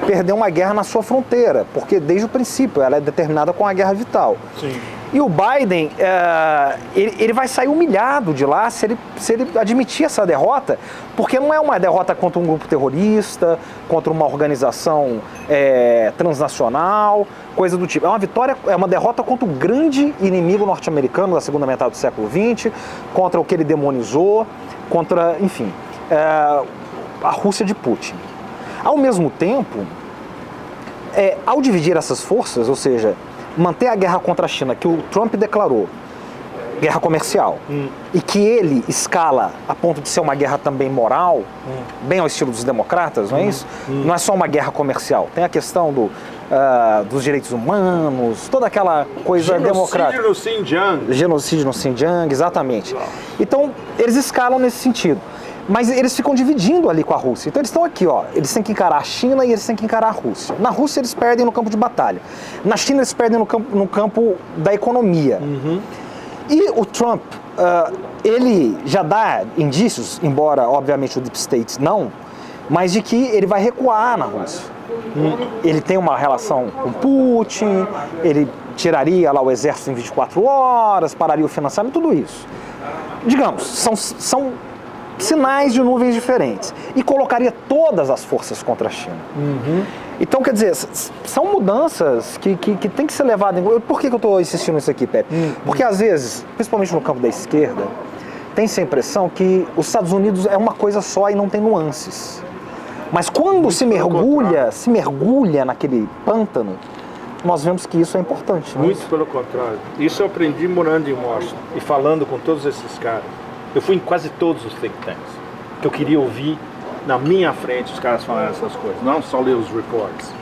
perder uma guerra na sua fronteira, porque desde o princípio ela é determinada com a guerra vital. Sim. E o Biden, ele vai sair humilhado de lá se ele admitir essa derrota, porque não é uma derrota contra um grupo terrorista, contra uma organização transnacional, coisa do tipo. É uma vitória, é uma derrota contra o grande inimigo norte-americano da segunda metade do século XX, contra o que ele demonizou, contra, enfim, a Rússia de Putin. Ao mesmo tempo, ao dividir essas forças, ou seja, manter a guerra contra a China, que o Trump declarou, guerra comercial, e que ele escala a ponto de ser uma guerra também moral, bem ao estilo dos democratas, não é isso? Não é só uma guerra comercial, tem a questão dos direitos humanos, toda aquela coisa democrática. Genocídio no Xinjiang. Genocídio no Xinjiang, exatamente. Então, eles escalam nesse sentido. Mas eles ficam dividindo ali com a Rússia. Então eles estão aqui, ó. Eles têm que encarar a China e eles têm que encarar a Rússia. Na Rússia eles perdem no campo de batalha. Na China eles perdem no campo da economia. E o Trump, ele já dá indícios, embora obviamente o Deep State não, mas de que ele vai recuar na Rússia. Ele tem uma relação com Putin, ele tiraria lá o exército em 24 horas, pararia o financiamento, tudo isso. Digamos, são sinais de nuvens diferentes, e colocaria todas as forças contra a China. Então, quer dizer, são mudanças que tem que ser levadas em... Por que eu estou insistindo nisso aqui, Pepe? Porque às vezes, principalmente no campo da esquerda, tem-se a impressão que os Estados Unidos é uma coisa só e não tem nuances. Mas quando se mergulha naquele pântano, nós vemos que isso é importante. Muito pelo contrário. Isso eu aprendi morando em Washington e falando com todos esses caras. Eu fui em quase todos os think tanks, que eu queria ouvir na minha frente os caras falarem essas coisas, não só ler os reports.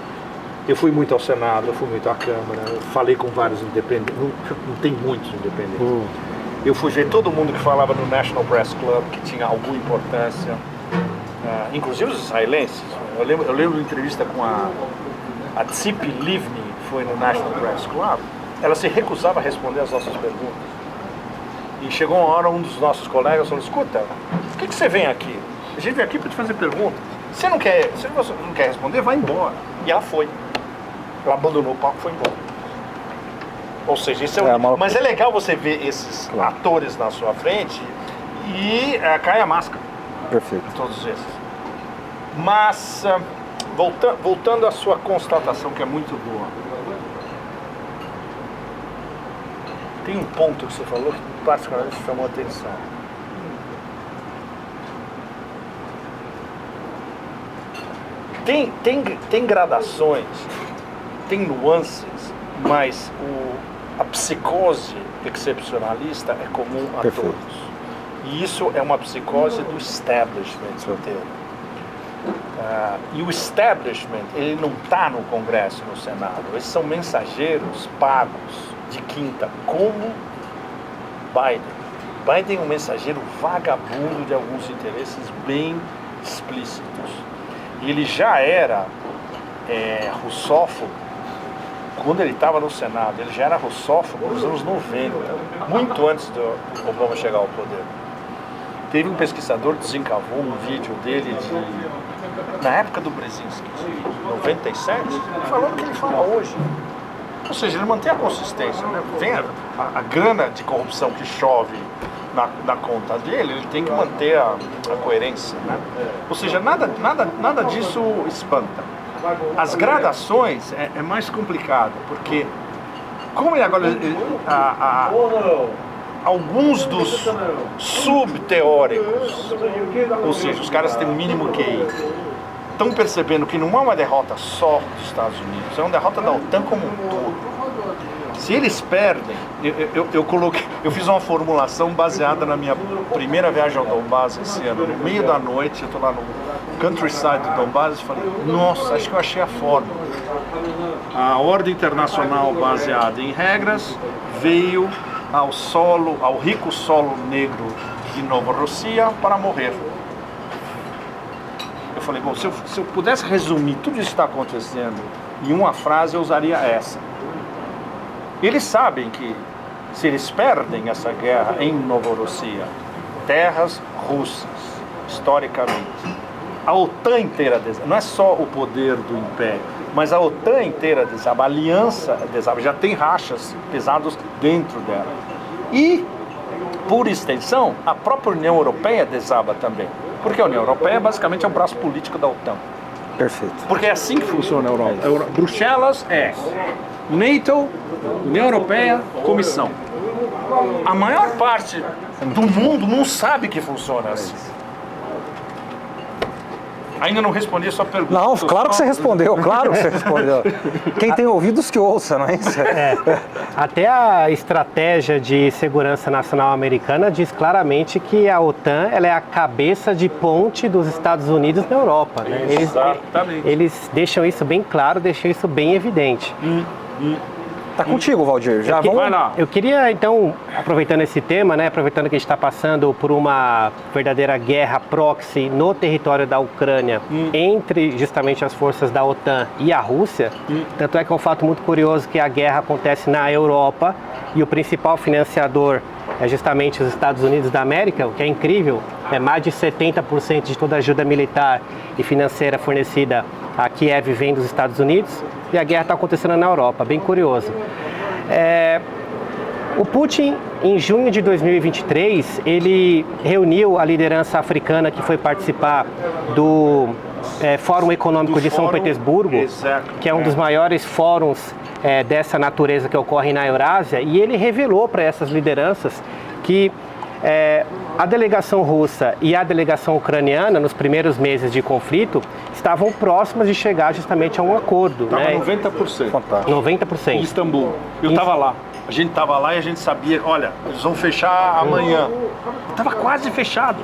Eu fui muito ao Senado, eu fui muito à Câmara, eu falei com vários independentes, não tem muitos independentes. Eu fui ver todo mundo que falava no National Press Club que tinha alguma importância, inclusive os israelenses. Eu lembro de uma entrevista com a Tzipi Livni, que foi no National Press Club. Ela se recusava a responder as nossas perguntas. E chegou uma hora, um dos nossos colegas falou: escuta, por que você vem aqui? A gente vem aqui para te fazer perguntas. Se você não quer responder, vai embora. E ela foi. Ela abandonou o palco e foi embora. Ou seja, isso mas é legal você ver esses atores na sua frente e cai a máscara. Perfeito. Todos esses. Mas, voltando à sua constatação, que é muito boa. Tem um ponto que você falou que particularmente chamou a atenção. Tem gradações, tem nuances, mas a psicose excepcionalista é comum a todos. E isso é uma psicose do establishment inteiro. E o establishment, ele não está no Congresso, no Senado. Eles são mensageiros pagos de quinta, como Biden. Biden é um mensageiro vagabundo de alguns interesses bem explícitos. E ele já era russófobo quando ele estava no Senado. Ele já era russófobo nos anos 90, muito antes do Obama chegar ao poder. Teve um pesquisador que desencavou um vídeo dele na época do Brzezinski, 97, falando o que ele fala hoje. Ou seja, ele mantém a consistência, né? Vem a grana de corrupção que chove na conta dele, ele tem que manter a coerência, né? Ou seja, nada disso espanta. As gradações é mais complicado, porque como ele agora alguns dos subteóricos, ou seja, os caras têm um mínimo QI, estão percebendo que não é uma derrota só dos Estados Unidos, é uma derrota da OTAN como um todo. Se eles perdem, eu fiz uma formulação baseada na minha primeira viagem ao Donbass esse ano. No meio da noite, eu estou lá no countryside do Donbass e falei: nossa, acho que eu achei a fórmula. A ordem internacional baseada em regras veio ao rico solo negro de Novorossia para morrer. Eu falei: bom, se eu pudesse resumir tudo isso que está acontecendo em uma frase, eu usaria essa. Eles sabem que se eles perdem essa guerra em Novorossia, terras russas, historicamente, a OTAN inteira desaba. Não é só o poder do Império, mas a OTAN inteira desaba, a aliança desaba, já tem rachas pesadas dentro dela. E, por extensão, a própria União Europeia desaba também. Porque a União Europeia basicamente é o braço político da OTAN. Perfeito. Porque é assim que funciona a Europa. Bruxelas é NATO, União Europeia, Comissão. A maior parte do mundo não sabe que funciona assim. Ainda não respondi a sua pergunta. Não, claro que você respondeu, claro que você respondeu. Quem tem ouvidos que ouça, não é isso? Até a estratégia de segurança nacional americana diz claramente que a OTAN ela é a cabeça de ponte dos Estados Unidos na Europa. Né? Exatamente. Eles deixam isso bem claro, deixam isso bem evidente. Tá contigo, Valdir. Já vamos lá. Eu queria, então, aproveitando esse tema, né, aproveitando que a gente está passando por uma verdadeira guerra proxy no território da Ucrânia entre justamente as forças da OTAN e a Rússia, tanto é que é um fato muito curioso que a guerra acontece na Europa e o principal financiador é justamente os Estados Unidos da América, o que é incrível, mais de 70% de toda a ajuda militar e financeira fornecida a Kiev vem dos Estados Unidos e a guerra está acontecendo na Europa, bem curioso. O Putin, em junho de 2023, ele reuniu a liderança africana que foi participar do Fórum Econômico de São Petersburgo, que é um dos maiores fóruns dessa natureza que ocorre na Eurásia, e ele revelou para essas lideranças que a delegação russa e a delegação ucraniana, nos primeiros meses de conflito, estavam próximas de chegar justamente a um acordo. Estava né? 90%. Fantástico. 90%. Em Istambul. Eu estava lá. A gente estava lá e a gente sabia, olha, eles vão fechar amanhã. Estava quase fechado.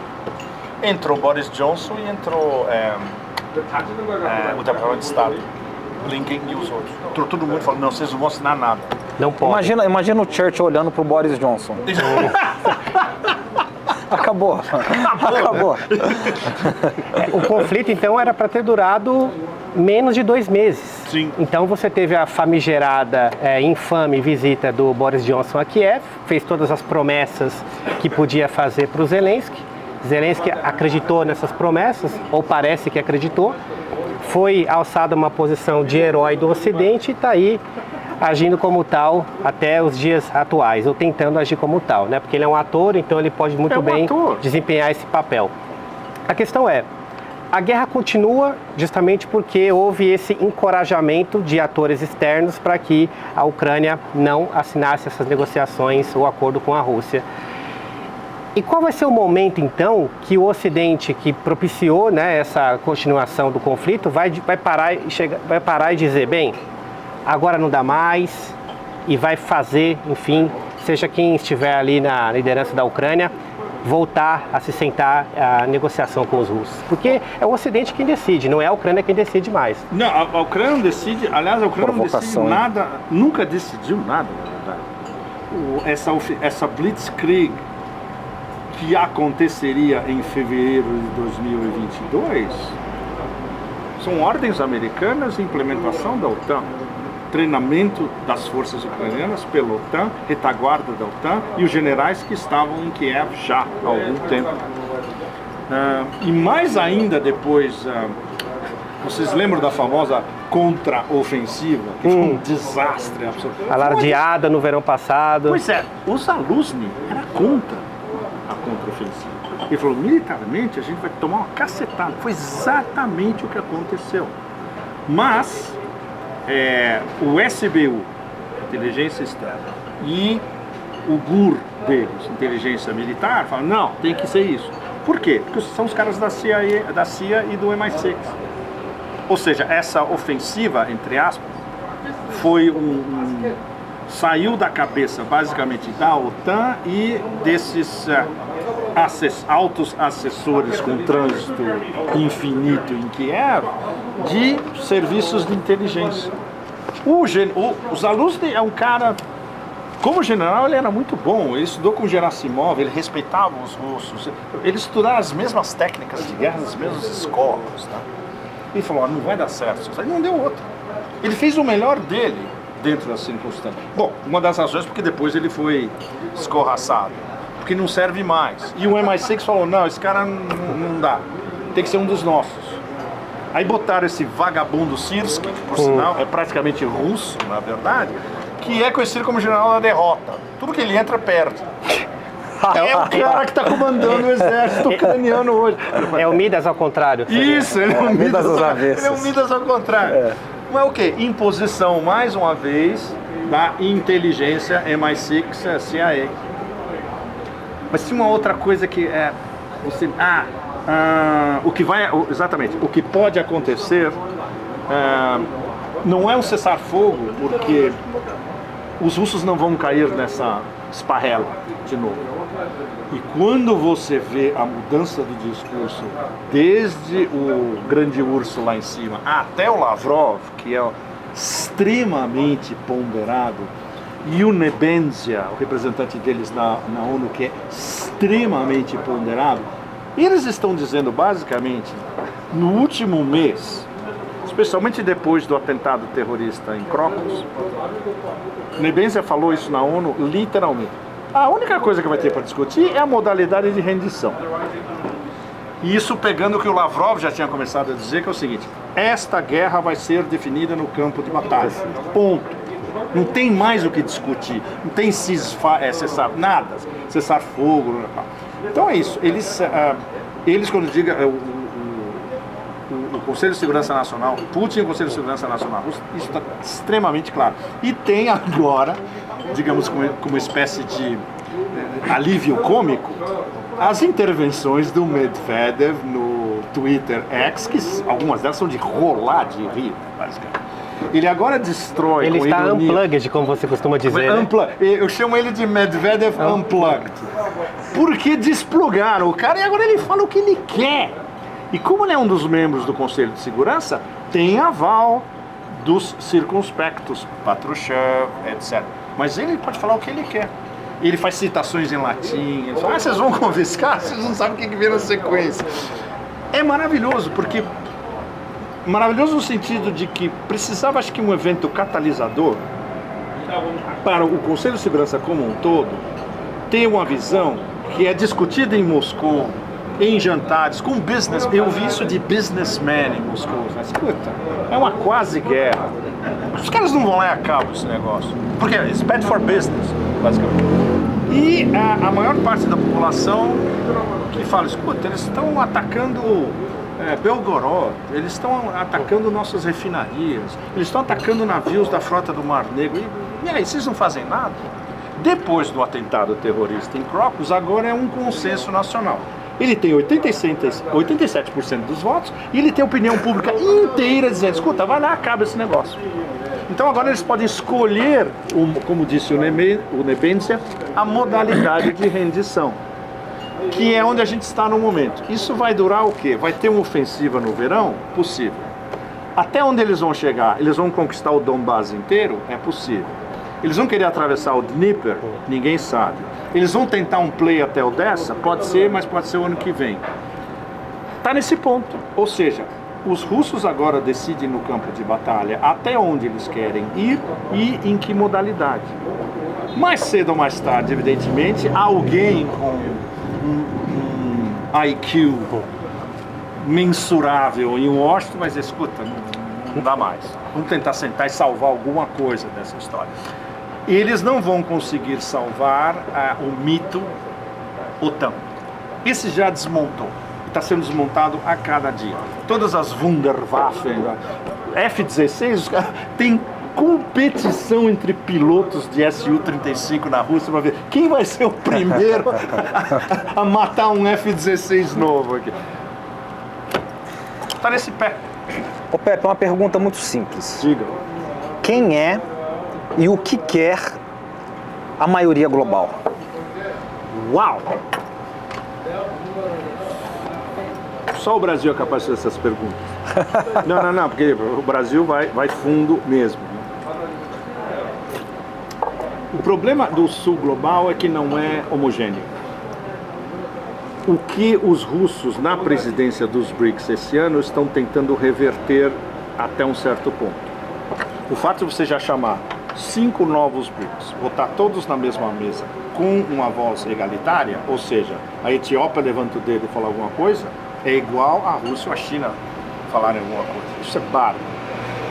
Entrou Boris Johnson e entrou o Departamento de Estado. Blinken e os outros. Entrou todo mundo falando, não, vocês não vão assinar nada. Não pode. Imagina o Churchill olhando pro Boris Johnson. Acabou. Acabou. O conflito, então, era para ter durado menos de 2 meses. Sim. Então você teve a famigerada, infame visita do Boris Johnson a Kiev, fez todas as promessas que podia fazer para o Zelensky. Zelensky acreditou nessas promessas, ou parece que acreditou, foi alçado a uma posição de herói do Ocidente e está aí agindo como tal até os dias atuais, ou tentando agir como tal, né? Porque ele é um ator, então ele pode muito bem desempenhar esse papel. A questão é, a guerra continua justamente porque houve esse encorajamento de atores externos para que a Ucrânia não assinasse essas negociações ou acordo com a Rússia. E qual vai ser o momento, então, que o Ocidente, que propiciou, né, essa continuação do conflito, vai parar e dizer, bem, agora não dá mais, e vai fazer, enfim, seja quem estiver ali na liderança da Ucrânia, voltar a se sentar à negociação com os russos. Porque é o Ocidente quem decide, não é a Ucrânia quem decide mais. Não, a Ucrânia não decide, aliás, a Ucrânia não decide nada, nunca decidiu nada, na verdade. Essa Blitzkrieg que aconteceria em fevereiro de 2022 são ordens americanas de implementação da OTAN. Treinamento das forças ucranianas pela OTAN, retaguarda da OTAN e os generais que estavam em Kiev já há algum tempo. E mais ainda depois, vocês lembram da famosa contra-ofensiva, que foi um desastre absoluto. Alardeada no verão passado. Pois é, o Zaluzny era contra a contra-ofensiva. Ele falou, militarmente a gente vai tomar uma cacetada. Foi exatamente o que aconteceu. Mas o SBU, Inteligência Externa, e o GUR deles, Inteligência Militar, falam, não, tem que ser isso. Por quê? Porque são os caras da CIA e do MI6. Ou seja, essa ofensiva, entre aspas, foi saiu da cabeça, basicamente, da OTAN e desses altos assessores com trânsito infinito em Kiev, de serviços de inteligência. O Zaluzny é um cara, como general, ele era muito bom, ele estudou com Gerasimov, ele respeitava os russos, ele estudava as mesmas técnicas de guerra, as mesmas escolas. Tá? Ele falou, não vai dar certo, ele não deu outra. Ele fez o melhor dele dentro das circunstâncias. Bom, uma das razões porque depois ele foi escorraçado, porque não serve mais. E o MI6 falou, não, esse cara não dá, tem que ser um dos nossos. Aí botaram esse vagabundo Sirski, que por sinal é praticamente russo, na verdade, que é conhecido como general da derrota. Tudo que ele entra, perde. É o cara que está comandando o exército ucraniano hoje. É o Midas ao contrário. Isso, ele é o Midas às avessas. Ele é o Midas ao contrário. Mas o quê? Imposição, mais uma vez, da inteligência MI6, CIA. Mas tinha uma outra coisa que exatamente, o que pode acontecer não é um cessar-fogo, porque os russos não vão cair nessa esparrela de novo. E quando você vê a mudança do discurso, desde o grande urso lá em cima até o Lavrov, que é extremamente ponderado, e o Nebenzia, o representante deles na ONU, que é extremamente ponderado, eles estão dizendo basicamente, no último mês, especialmente depois do atentado terrorista em Crocus, Nebenzia falou isso na ONU literalmente. A única coisa que vai ter para discutir é a modalidade de rendição. E isso pegando o que o Lavrov já tinha começado a dizer, que é o seguinte, esta guerra vai ser definida no campo de batalha. Ponto. Não tem mais o que discutir. Não tem cessar nada. Cessar fogo. Então é isso. Eles quando digam o Conselho de Segurança Nacional, Putin e o Conselho de Segurança Nacional, isso está extremamente claro. E tem agora, digamos, como uma espécie de alívio cômico, as intervenções do Medvedev no Twitter X, que algumas delas são de rolar de rir, basicamente. Ele agora destrói. Ele está unplugged, como você costuma dizer. Eu chamo ele de Medvedev Unplugged. Porque desplugaram o cara e agora ele fala o que ele quer. E como ele é um dos membros do Conselho de Segurança, tem aval dos circunspectos, Patrushev, etc. Mas ele pode falar o que ele quer. Ele faz citações em latim, ele fala, vocês vão confiscar? Vocês não sabem o que vem na sequência. É maravilhoso, porque... Maravilhoso no sentido de que precisava, acho que, um evento catalisador para o Conselho de Segurança como um todo ter uma visão que é discutida em Moscou, em jantares, com business. Eu vi isso de businessman em Moscou. Mas, escuta, é uma quase guerra. Os caras não vão lá e acabam esse negócio. Porque it's bad for business, basicamente. E a maior parte da população que fala, escuta, eles estão atacando Belgorod, eles estão atacando nossas refinarias, eles estão atacando navios da frota do Mar Negro. E aí, vocês não fazem nada? Depois do atentado terrorista em Crocus, agora é um consenso nacional. Ele tem 87% dos votos e ele tem a opinião pública inteira dizendo, escuta, vai lá, acaba esse negócio. Então agora eles podem escolher, como disse o Nebenzia, a modalidade de rendição, que é onde a gente está no momento. Isso vai durar o quê? Vai ter uma ofensiva no verão? Possível. Até onde eles vão chegar? Eles vão conquistar o Donbas inteiro? É possível. Eles vão querer atravessar o Dnieper? Ninguém sabe. Eles vão tentar um play até Odessa? Pode ser, mas pode ser o ano que vem. Está nesse ponto. Ou seja, os russos agora decidem no campo de batalha até onde eles querem ir e em que modalidade. Mais cedo ou mais tarde, evidentemente, alguém com um IQ mensurável em Washington, mas escuta, não dá mais. Vamos tentar sentar e salvar alguma coisa dessa história. Eles não vão conseguir salvar o mito OTAN. Esse já desmontou. Está sendo desmontado a cada dia. Todas as Wunderwaffen, F-16, tem competição entre pilotos de Su-35 na Rússia para ver quem vai ser o primeiro a matar um F-16 novo aqui. Está nesse pé. Ô Pepe, uma pergunta muito simples. Diga. Quem é e o que quer a maioria global? Uau! Só o Brasil é capaz de fazer essas perguntas. Não, porque o Brasil vai fundo mesmo. O problema do Sul global é que não é homogêneo. O que os russos na presidência dos BRICS esse ano estão tentando reverter até um certo ponto. O fato de você já chamar 5 novos BRICS, botar todos na mesma mesa com uma voz egalitária, ou seja, a Etiópia levanta o dedo e fala alguma coisa, é igual a Rússia ou a China falarem alguma coisa. Isso é bárbaro.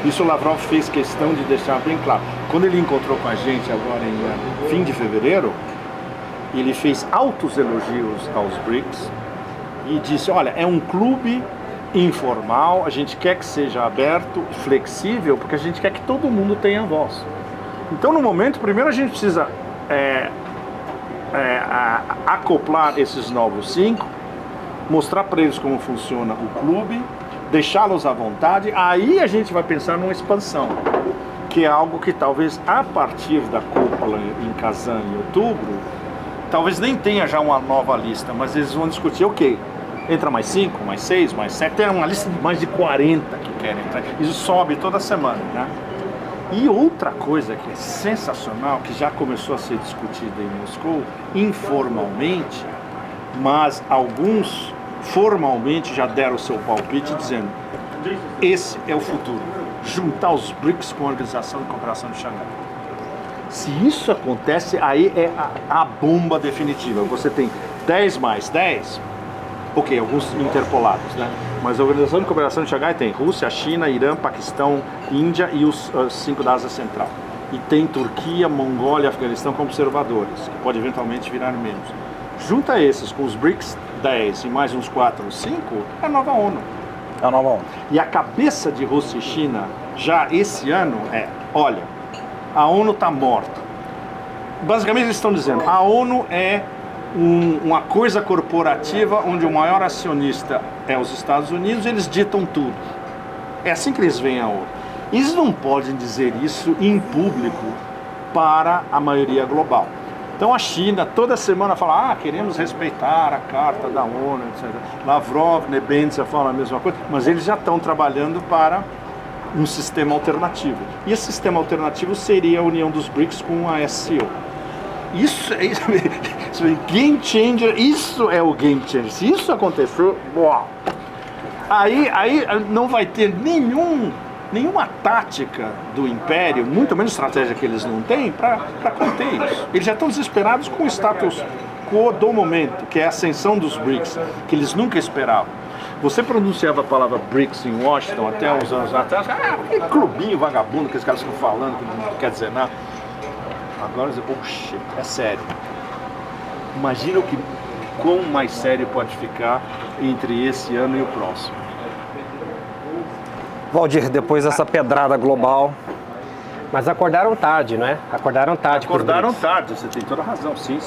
Isso o Lavrov fez questão de deixar bem claro. Quando ele encontrou com a gente agora em fim de fevereiro, ele fez altos elogios aos BRICS e disse, olha, é um clube informal, a gente quer que seja aberto, flexível, porque a gente quer que todo mundo tenha voz. Então, no momento, primeiro a gente precisa acoplar esses novos 5, mostrar para eles como funciona o clube, deixá-los à vontade, aí a gente vai pensar numa expansão, que é algo que talvez a partir da cúpula em Kazan em outubro, talvez nem tenha já uma nova lista, mas eles vão discutir, ok, entra mais 5, mais 6, mais 7, tem uma lista de mais de 40 que querem entrar, isso sobe toda semana, né? E outra coisa que é sensacional, que já começou a ser discutida em Moscou, informalmente, mas alguns formalmente já deram o seu palpite dizendo, esse é o futuro, juntar os BRICS com a Organização de Cooperação de Xangai. Se isso acontece, aí é a bomba definitiva. Você tem 10 mais 10, ok, alguns interpolados, né? Mas a Organização de Cooperação de Xangai tem Rússia, China, Irã, Paquistão, Índia e os 5 da Ásia Central. E tem Turquia, Mongólia e Afeganistão como observadores, que pode eventualmente virar menos. Junta esses com os BRICS 10 e mais uns 4 ou 5, é a nova ONU. É a nova ONU. E a cabeça de Rússia e China já esse ano é, olha, a ONU está morta. Basicamente eles estão dizendo, a ONU é uma coisa corporativa onde o maior acionista é os Estados Unidos, eles ditam tudo. É assim que eles veem a ONU. Eles não podem dizer isso em público para a maioria global. Então a China toda semana fala, queremos respeitar a Carta da ONU, etc. Lavrov, Nebenzia falam a mesma coisa, mas eles já estão trabalhando para um sistema alternativo. E esse sistema alternativo seria a união dos BRICS com a SCO. Isso é game changer, isso é o game changer. Se isso acontecer, uau! Aí não vai ter nenhuma tática do Império, muito menos estratégia que eles não têm, para conter isso. Eles já estão desesperados com o status quo do momento, que é a ascensão dos BRICS, que eles nunca esperavam. Você pronunciava a palavra BRICS em Washington até uns anos atrás, que clubinho vagabundo que os caras ficam falando, que não quer dizer nada. Agora, oh shit, é sério. Imagina quão mais sério pode ficar entre esse ano e o próximo. Valdir, depois dessa pedrada global... Mas acordaram tarde, não é? Acordaram tarde. Acordaram tarde, você tem toda a razão, sim.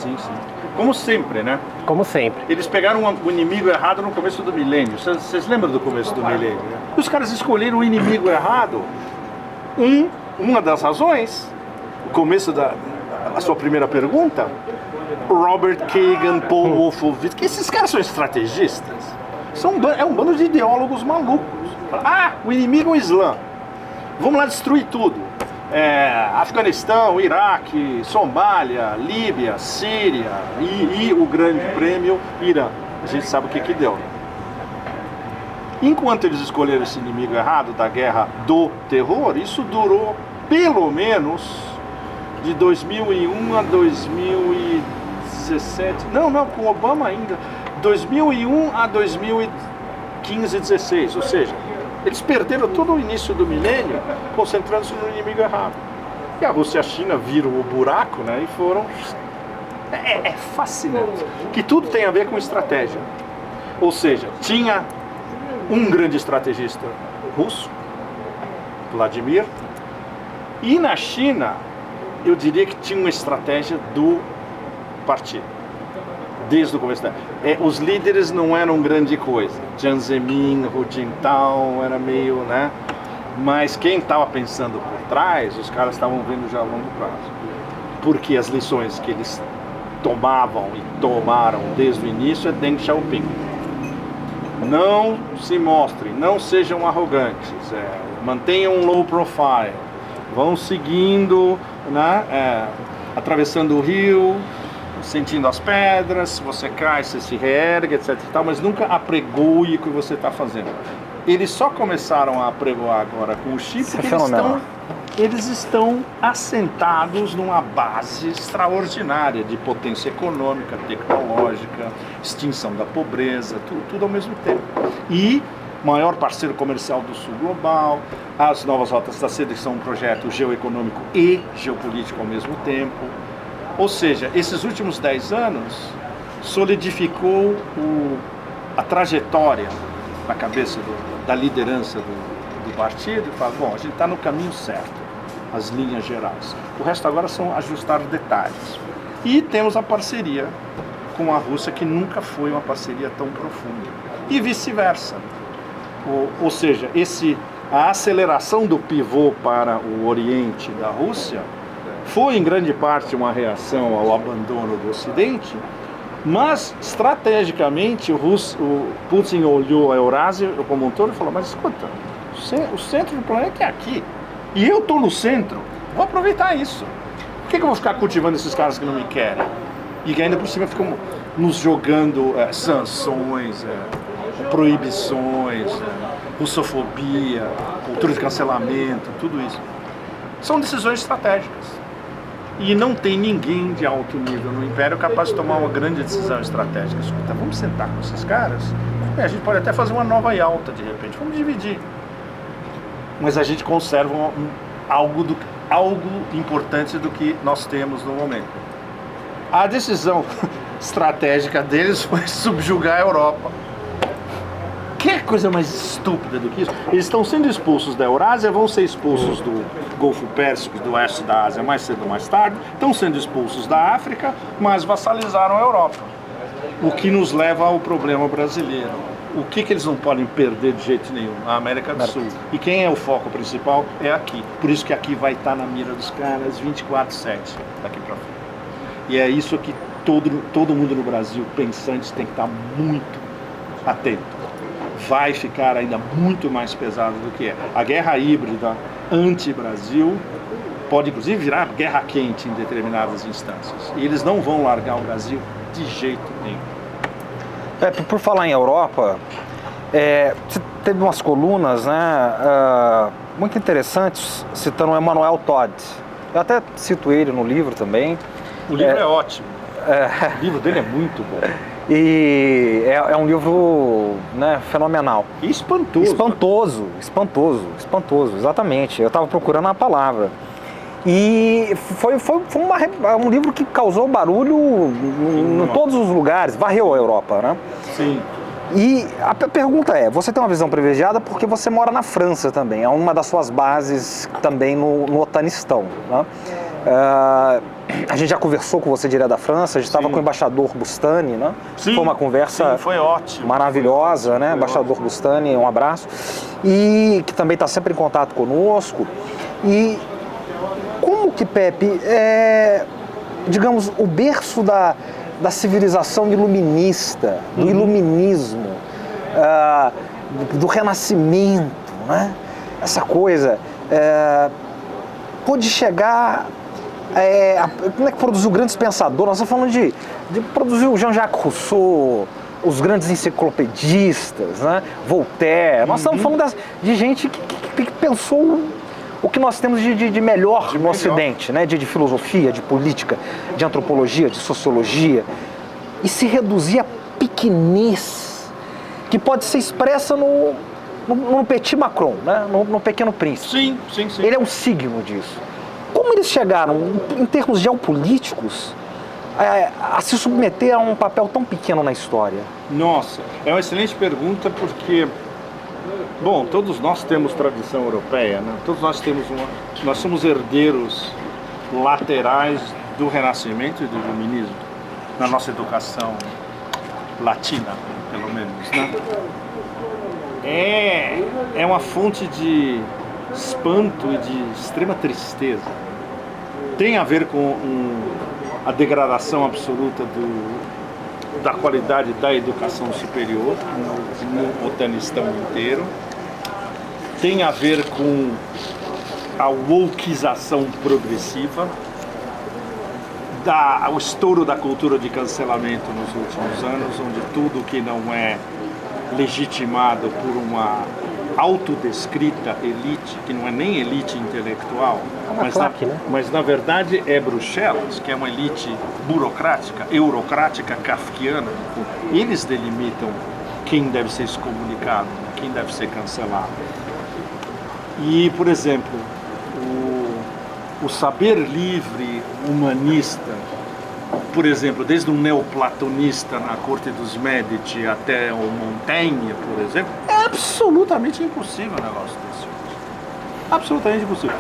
Como sempre, né? Como sempre. Eles pegaram o inimigo errado no começo do milênio. Vocês lembram do começo do milênio? Né? Os caras escolheram o inimigo errado. Uma das razões, o começo a sua primeira pergunta, Robert Kagan, Paul Wolfowitz, que esses caras são estrategistas. É um bando de ideólogos malucos. O inimigo é o Islã. Vamos lá destruir tudo. Afeganistão, Iraque, Somália, Líbia, Síria e o grande prêmio Irã. A gente sabe o que deu. Enquanto eles escolheram esse inimigo errado da guerra do terror, isso durou pelo menos de 2001 a 2017. Não, com Obama ainda. 2001 a 2015, 16, ou seja, eles perderam todo o início do milênio concentrando-se no inimigo errado. E a Rússia e a China viram o buraco, né, e foram... É fascinante. Que tudo tem a ver com estratégia. Ou seja, tinha um grande estrategista russo, Vladimir, e na China, eu diria que tinha uma estratégia do partido. Desde o começo os líderes não eram grande coisa. Jiang Zemin, Hu Jintao, era meio, né? Mas quem estava pensando por trás, os caras estavam vendo já a longo prazo. Porque as lições que eles tomavam e tomaram desde o início é Deng Xiaoping. Não se mostrem, não sejam arrogantes, mantenham um low profile, vão seguindo, né? Atravessando o rio, sentindo as pedras, se você cai, você se reergue, etc e tal, mas nunca apregoe o que você está fazendo. Eles só começaram a apregoar agora com o Xi porque eles estão assentados numa base extraordinária de potência econômica, tecnológica, extinção da pobreza, tudo ao mesmo tempo. E maior parceiro comercial do sul global, as novas rotas da seda, que são um projeto geoeconômico e geopolítico ao mesmo tempo. Ou seja, esses últimos 10 anos solidificou a trajetória na cabeça da liderança do partido e fala, bom, a gente está no caminho certo, as linhas gerais. O resto agora são ajustar detalhes. E temos a parceria com a Rússia, que nunca foi uma parceria tão profunda. E vice-versa. Ou seja, a aceleração do pivô para o Oriente da Rússia foi em grande parte uma reação ao abandono do Ocidente, mas estrategicamente o Putin olhou a Eurásia como um todo e falou, mas escuta, o centro do planeta é aqui, e eu estou no centro, vou aproveitar isso. Por que eu vou ficar cultivando esses caras que não me querem? E que ainda por cima ficam nos jogando sanções, proibições, russofobia, cultura de cancelamento, tudo isso. São decisões estratégicas. E não tem ninguém de alto nível no Império capaz de tomar uma grande decisão estratégica. Escuta, vamos sentar com esses caras? A gente pode até fazer uma nova Yalta de repente, vamos dividir. Mas a gente conserva algo importante do que nós temos no momento. A decisão estratégica deles foi subjugar a Europa. Que coisa mais estúpida do que isso? Eles estão sendo expulsos da Eurásia, vão ser expulsos do Golfo Pérsico, do oeste da Ásia, mais cedo ou mais tarde, estão sendo expulsos da África, mas vassalizaram a Europa. O que nos leva ao problema brasileiro. O que eles não podem perder de jeito nenhum? A América do Sul. E quem é o foco principal? É aqui. Por isso que aqui vai estar na mira dos caras 24/7, daqui para frente. E é isso que todo mundo no Brasil, pensante, tem que estar muito atento. vai ficar ainda muito mais pesado do que é. A guerra híbrida anti-Brasil pode inclusive virar guerra quente em determinadas instâncias. E eles não vão largar o Brasil de jeito nenhum. Por falar em Europa, você teve umas colunas, né, muito interessantes, citando o Emmanuel Todd. Eu até cito ele no livro também. O livro é ótimo. O livro dele é muito bom. E é um livro, né, fenomenal. E espantoso. Espantoso, exatamente. Eu estava procurando a palavra. E foi um livro que causou barulho em todos os lugares, varreu a Europa, né? Sim. E a pergunta é, você tem uma visão privilegiada porque você mora na França também, é uma das suas bases também no Otanistão, né? A gente já conversou com você direto da França, a gente estava com o embaixador Bustani, né? Sim, foi uma conversa foi ótimo. Maravilhosa, né? Embaixador Bustani, um abraço. E que também está sempre em contato conosco. E como que, Pepe, digamos, o berço da civilização iluminista, do iluminismo, do renascimento, né? Essa coisa pôde chegar como é que produziu grandes pensadores? Nós estamos falando de produzir o Jean-Jacques Rousseau, os grandes enciclopedistas, né? Voltaire. Nós estamos falando de gente que pensou o que nós temos de melhor no Ocidente, né? De filosofia, de política, de antropologia, de sociologia, e se reduzir à pequenez que pode ser expressa no Petit Macron, né? No Pequeno Príncipe. Sim. Ele é um signo disso. Como eles chegaram, em termos geopolíticos, a se submeter a um papel tão pequeno na história? Nossa, é uma excelente pergunta porque, bom, todos nós temos tradição europeia, né? Todos nós nós somos herdeiros laterais do Renascimento e do Iluminismo, na nossa educação latina, pelo menos, né? É uma fonte de espanto e de extrema tristeza. Tem a ver com a degradação absoluta da qualidade da educação superior no Otanistão inteiro. Tem a ver com a wokização progressiva, o estouro da cultura de cancelamento nos últimos anos, onde tudo que não é legitimado por uma autodescrita elite, que não é nem elite intelectual, mas na verdade é Bruxelas, que é uma elite burocrática, eurocrática, kafkiana. Eles delimitam quem deve ser excomunicado, quem deve ser cancelado. E, por exemplo, o saber livre humanista, por exemplo, desde um neoplatonista na corte dos Médici até o Montaigne, por exemplo, é absolutamente impossível um negócio desse. Absolutamente impossível.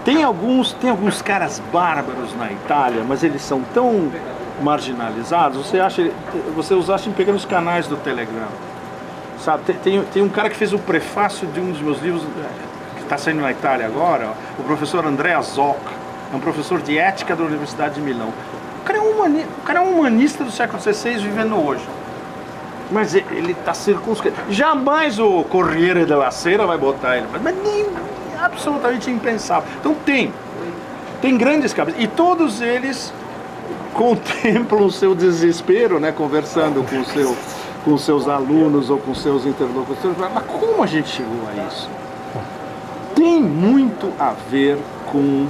Tem alguns caras bárbaros na Itália, mas eles são tão marginalizados. Você os acha em pequenos canais do Telegram. Sabe? Tem um cara que fez o prefácio de um dos meus livros, que está saindo na Itália agora, o professor Andrea Zoc, é um professor de ética da Universidade de Milão. O cara é um humanista do século XVI vivendo hoje. Mas ele está circunscrito. Jamais o Corriere della Sera vai botar ele. Mas absolutamente impensável. Então tem grandes cabeças. E todos eles contemplam o seu desespero, né, conversando com seus alunos ou com seus interlocutores. Mas como a gente chegou a isso? Tem muito a ver com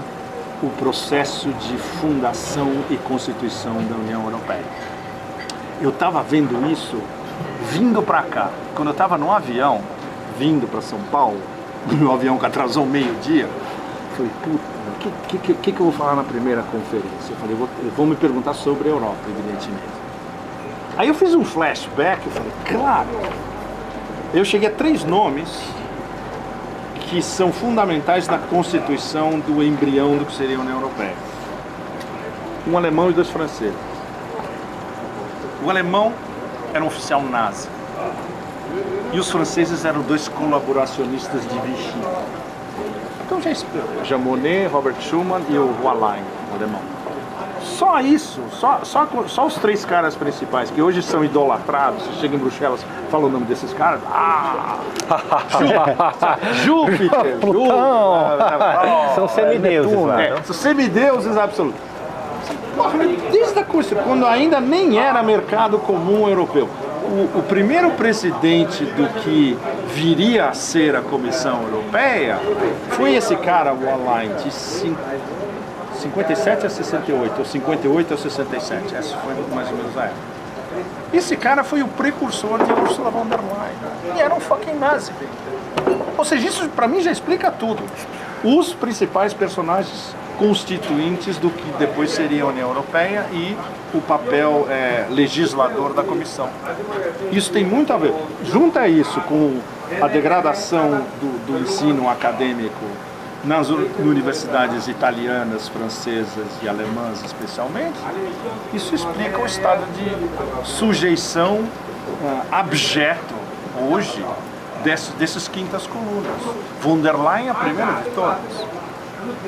o processo de fundação e constituição da União Europeia. Eu estava vendo isso vindo para cá. Quando eu estava no avião, vindo para São Paulo, no avião que atrasou meio-dia, eu falei, puta, o que eu vou falar na primeira conferência? Eu falei, vou me perguntar sobre a Europa, evidentemente. Aí eu fiz um flashback, eu falei, claro. Eu cheguei a 3 nomes que são fundamentais na constituição do embrião do que seria a União Europeia. Um alemão e 2 franceses. O alemão era um oficial nazi. E os franceses eram 2 colaboracionistas de Vichy. Então Jean Monnet, Robert Schuman e o Roalain, o alemão. Só isso, só os 3 caras principais, que hoje são idolatrados. Você chega em Bruxelas, fala o nome desses caras. Júpiter, Plutão. São semideuses lá. São semideuses absolutos. Desde a coisa, quando ainda nem era mercado comum europeu. O primeiro presidente do que viria a ser a Comissão Europeia foi esse cara, o Alain, de 57 a 68, ou 58 a 67, essa foi mais ou menos a época. Esse cara foi o precursor de Ursula von der Leyen. E era um fucking nazi. Ou seja, isso pra mim já explica tudo. Os principais personagens constituintes do que depois seria a União Europeia e o papel legislador da Comissão. Isso tem muito a ver. Junta isso com a degradação do ensino acadêmico nas universidades italianas, francesas e alemãs especialmente, isso explica o estado de sujeição abjeto hoje desses quintas colunas. Von der Leyen é a primeira de todas.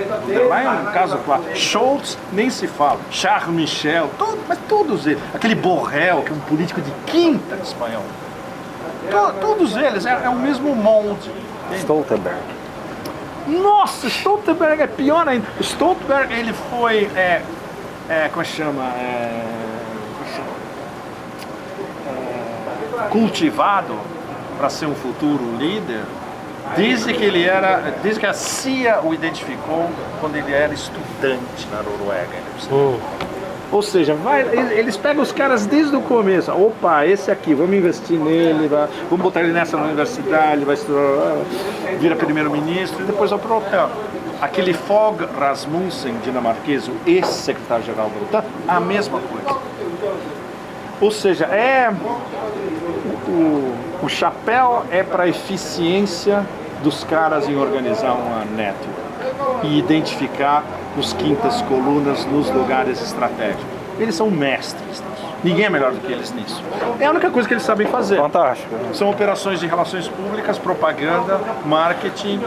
Von der Leyen é um caso claro. Scholz nem se fala. Charles Michel, mas todos eles. Aquele Borrell, que é um político de quinta espanhol. Todos eles é o mesmo molde. Stoltenberg. Nossa, Stoltenberg é pior ainda. Stoltenberg, ele foi, como chama? Cultivado para ser um futuro líder, desde que a CIA o identificou quando ele era estudante na Noruega. Ou seja, eles pegam os caras desde o começo. Opa, esse aqui, vamos investir nele, vamos botar ele nessa universidade, ele vai estudar, vira primeiro-ministro e depois vai para o hotel. Aquele Fogh Rasmussen, dinamarquês, o ex-secretário-geral da OTAN, a mesma coisa. Ou seja, o chapéu é para a eficiência dos caras em organizar uma network e identificar os quintas colunas nos lugares estratégicos. Eles são mestres nisso. Ninguém é melhor do que eles nisso. É a única coisa que eles sabem fazer. Fantástico. São operações de relações públicas, propaganda, marketing,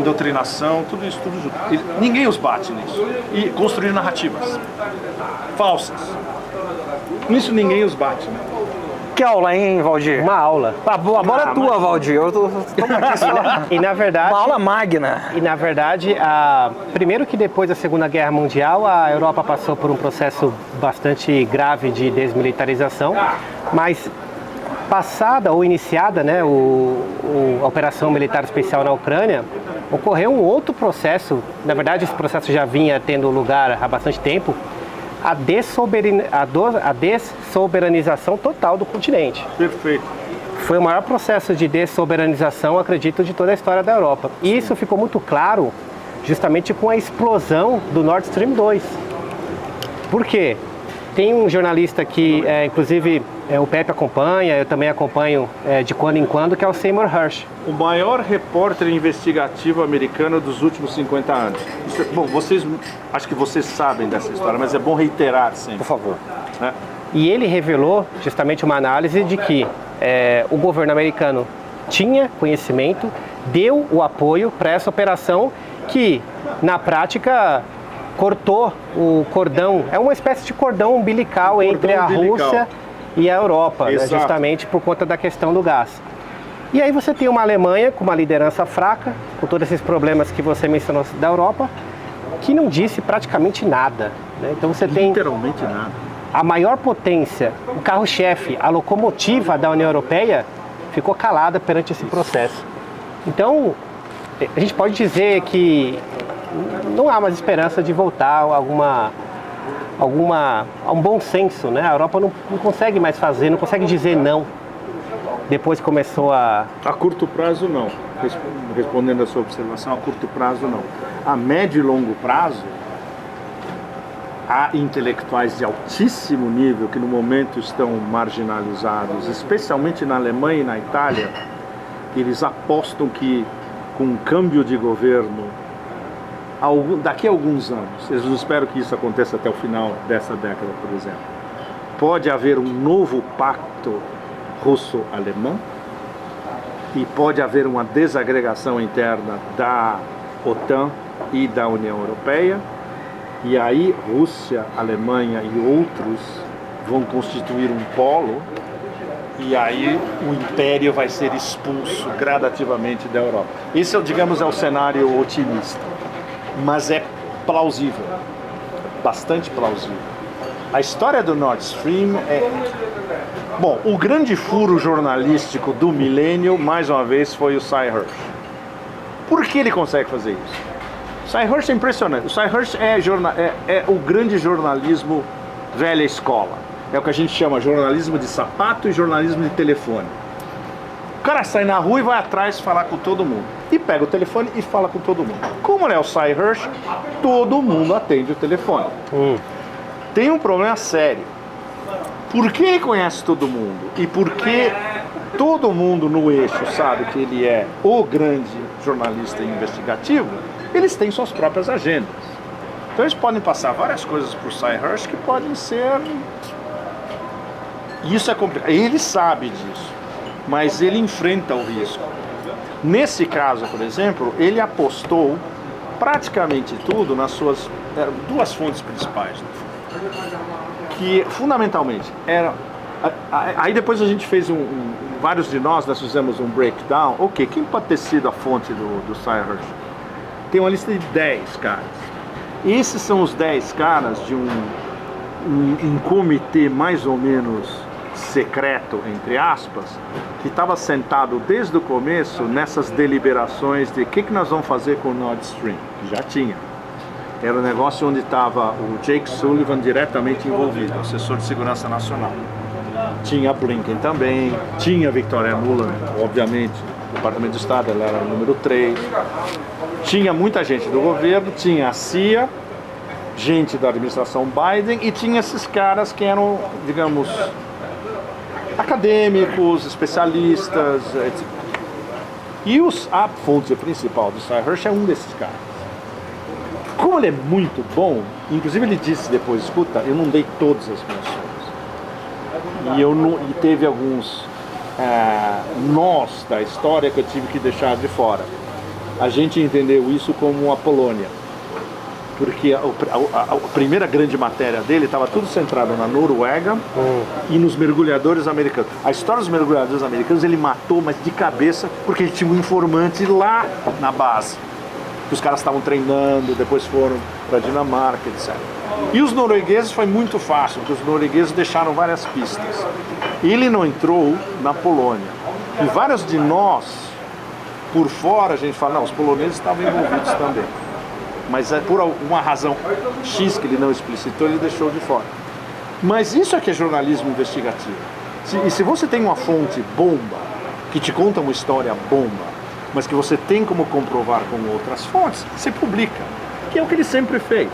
doutrinação, tudo isso, tudo junto. Ninguém os bate nisso. E construir narrativas falsas. Nisso ninguém os bate, né? Que aula, hein, Valdir? Uma aula. A bola é tua, Valdir. Eu tô aqui só. E na verdade... Uma aula magna. E na verdade, primeiro que depois da Segunda Guerra Mundial, a Europa passou por um processo bastante grave de desmilitarização, mas passada ou iniciada, né, a Operação Militar Especial na Ucrânia, ocorreu um outro processo, na verdade esse processo já vinha tendo lugar há bastante tempo, a dessoberanização total do continente. Perfeito. Foi o maior processo de dessoberanização, acredito, de toda a história da Europa. E isso ficou muito claro justamente com a explosão do Nord Stream 2. Por quê? Tem um jornalista que, inclusive, o Pepe acompanha, eu também acompanho de quando em quando, que é o Seymour Hersh. O maior repórter investigativo americano dos últimos 50 anos. Bom, acho que vocês sabem dessa história, mas é bom reiterar sempre. Por favor. Né? E ele revelou justamente uma análise de que o governo americano tinha conhecimento, deu o apoio para essa operação que, na prática, cortou o cordão, é uma espécie de cordão umbilical entre a Rússia e a Europa, né, justamente por conta da questão do gás. E aí você tem uma Alemanha com uma liderança fraca, com todos esses problemas que você mencionou da Europa, que não disse praticamente nada. Né? Então você tem literalmente nada. A maior potência, o carro-chefe, a locomotiva da União Europeia, ficou calada perante esse processo. Então, a gente pode dizer que não há mais esperança de voltar a um bom senso, né? A Europa não consegue mais fazer, não consegue dizer não. Depois começou a curto prazo, não. Respondendo a sua observação, a curto prazo, não. A médio e longo prazo, há intelectuais de altíssimo nível que no momento estão marginalizados, especialmente na Alemanha e na Itália. Eles apostam que com um câmbio de governo, daqui a alguns anos, eu espero que isso aconteça até o final dessa década, por exemplo, pode haver um novo pacto russo-alemão e pode haver uma desagregação interna da OTAN e da União Europeia E aí Rússia, Alemanha e outros vão constituir um polo, e aí o império vai ser expulso gradativamente da Europa. Esse, digamos, é o cenário otimista, mas é plausível, bastante plausível. A história do Nord Stream é... Bom, o grande furo jornalístico do milênio, mais uma vez, foi o Sy Hersh. Por que ele consegue fazer isso? O Sy Hersh é impressionante. O Sy Hersh é o grande jornalismo velha escola. É o que a gente chama jornalismo de sapato e jornalismo de telefone. O cara sai na rua e vai atrás falar com todo mundo. E pega o telefone e fala com todo mundo. Como é o Sy Hersh, todo mundo atende o telefone. Tem um problema sério. Por que ele conhece todo mundo? E por que todo mundo no eixo sabe que ele é o grande jornalista investigativo? Eles têm suas próprias agendas. Então eles podem passar várias coisas para o Sy Hersh que podem ser... Isso é complicado. Ele sabe disso, mas ele enfrenta o risco. Nesse caso, por exemplo, ele apostou praticamente tudo nas suas duas fontes principais, que fundamentalmente eram... Aí depois a gente fez vários de nós fizemos um breakdown. Ok, quem pode ter sido a fonte do Sy Hersh? Tem uma lista de 10 caras. Esses são os 10 caras de um comitê mais ou menos secreto, entre aspas, que estava sentado desde o começo nessas deliberações de o que nós vamos fazer com o Nord Stream. Já tinha. Era um negócio onde estava o Jake Sullivan diretamente envolvido, assessor de segurança nacional. Tinha Blinken também, tinha Victoria Nuland, obviamente, do Departamento de Estado, ela era o número 3. Tinha muita gente do governo, tinha a CIA, gente da administração Biden, e tinha esses caras que eram, digamos, acadêmicos, especialistas, etc. E a fonte principal do Sy Hersh é um desses caras. Como ele é muito bom, inclusive ele disse depois, escuta, eu não dei todas as menções. E teve alguns nós da história que eu tive que deixar de fora. A gente entendeu isso como a Polônia. Porque a primeira grande matéria dele estava tudo centrado na Noruega e nos mergulhadores americanos. A história dos mergulhadores americanos ele matou, mas de cabeça, porque ele tinha um informante lá na base. Os caras estavam treinando, depois foram para a Dinamarca, etc. E os noruegueses foi muito fácil, porque os noruegueses deixaram várias pistas. Ele não entrou na Polônia. E vários de nós, por fora, a gente fala, não, os poloneses estavam envolvidos também. Mas por alguma razão X que ele não explicitou, ele deixou de fora. Mas isso é que é jornalismo investigativo. E se você tem uma fonte bomba, que te conta uma história bomba, mas que você tem como comprovar com outras fontes, você publica, que é o que ele sempre fez.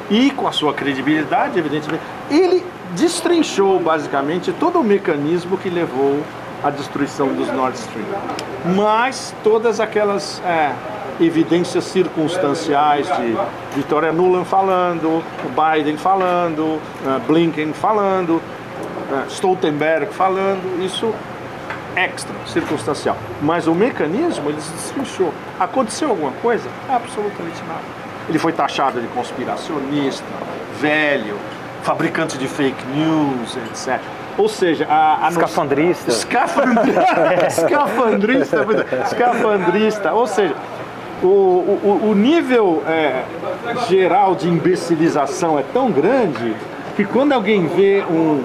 E com a sua credibilidade, evidentemente, ele destrinchou basicamente todo o mecanismo que levou à destruição dos Nord Stream. Mas todas aquelas evidências circunstanciais de Victoria Nuland falando, Biden falando, Blinken falando, Stoltenberg falando, isso extra, circunstancial. Mas o mecanismo, ele se destrinchou. Aconteceu alguma coisa? Absolutamente nada. Ele foi taxado de conspiracionista, velho, fabricante de fake news, etc. Ou seja, escafandrista. Escafandrista. Ou seja, o nível geral de imbecilização é tão grande que quando alguém vê um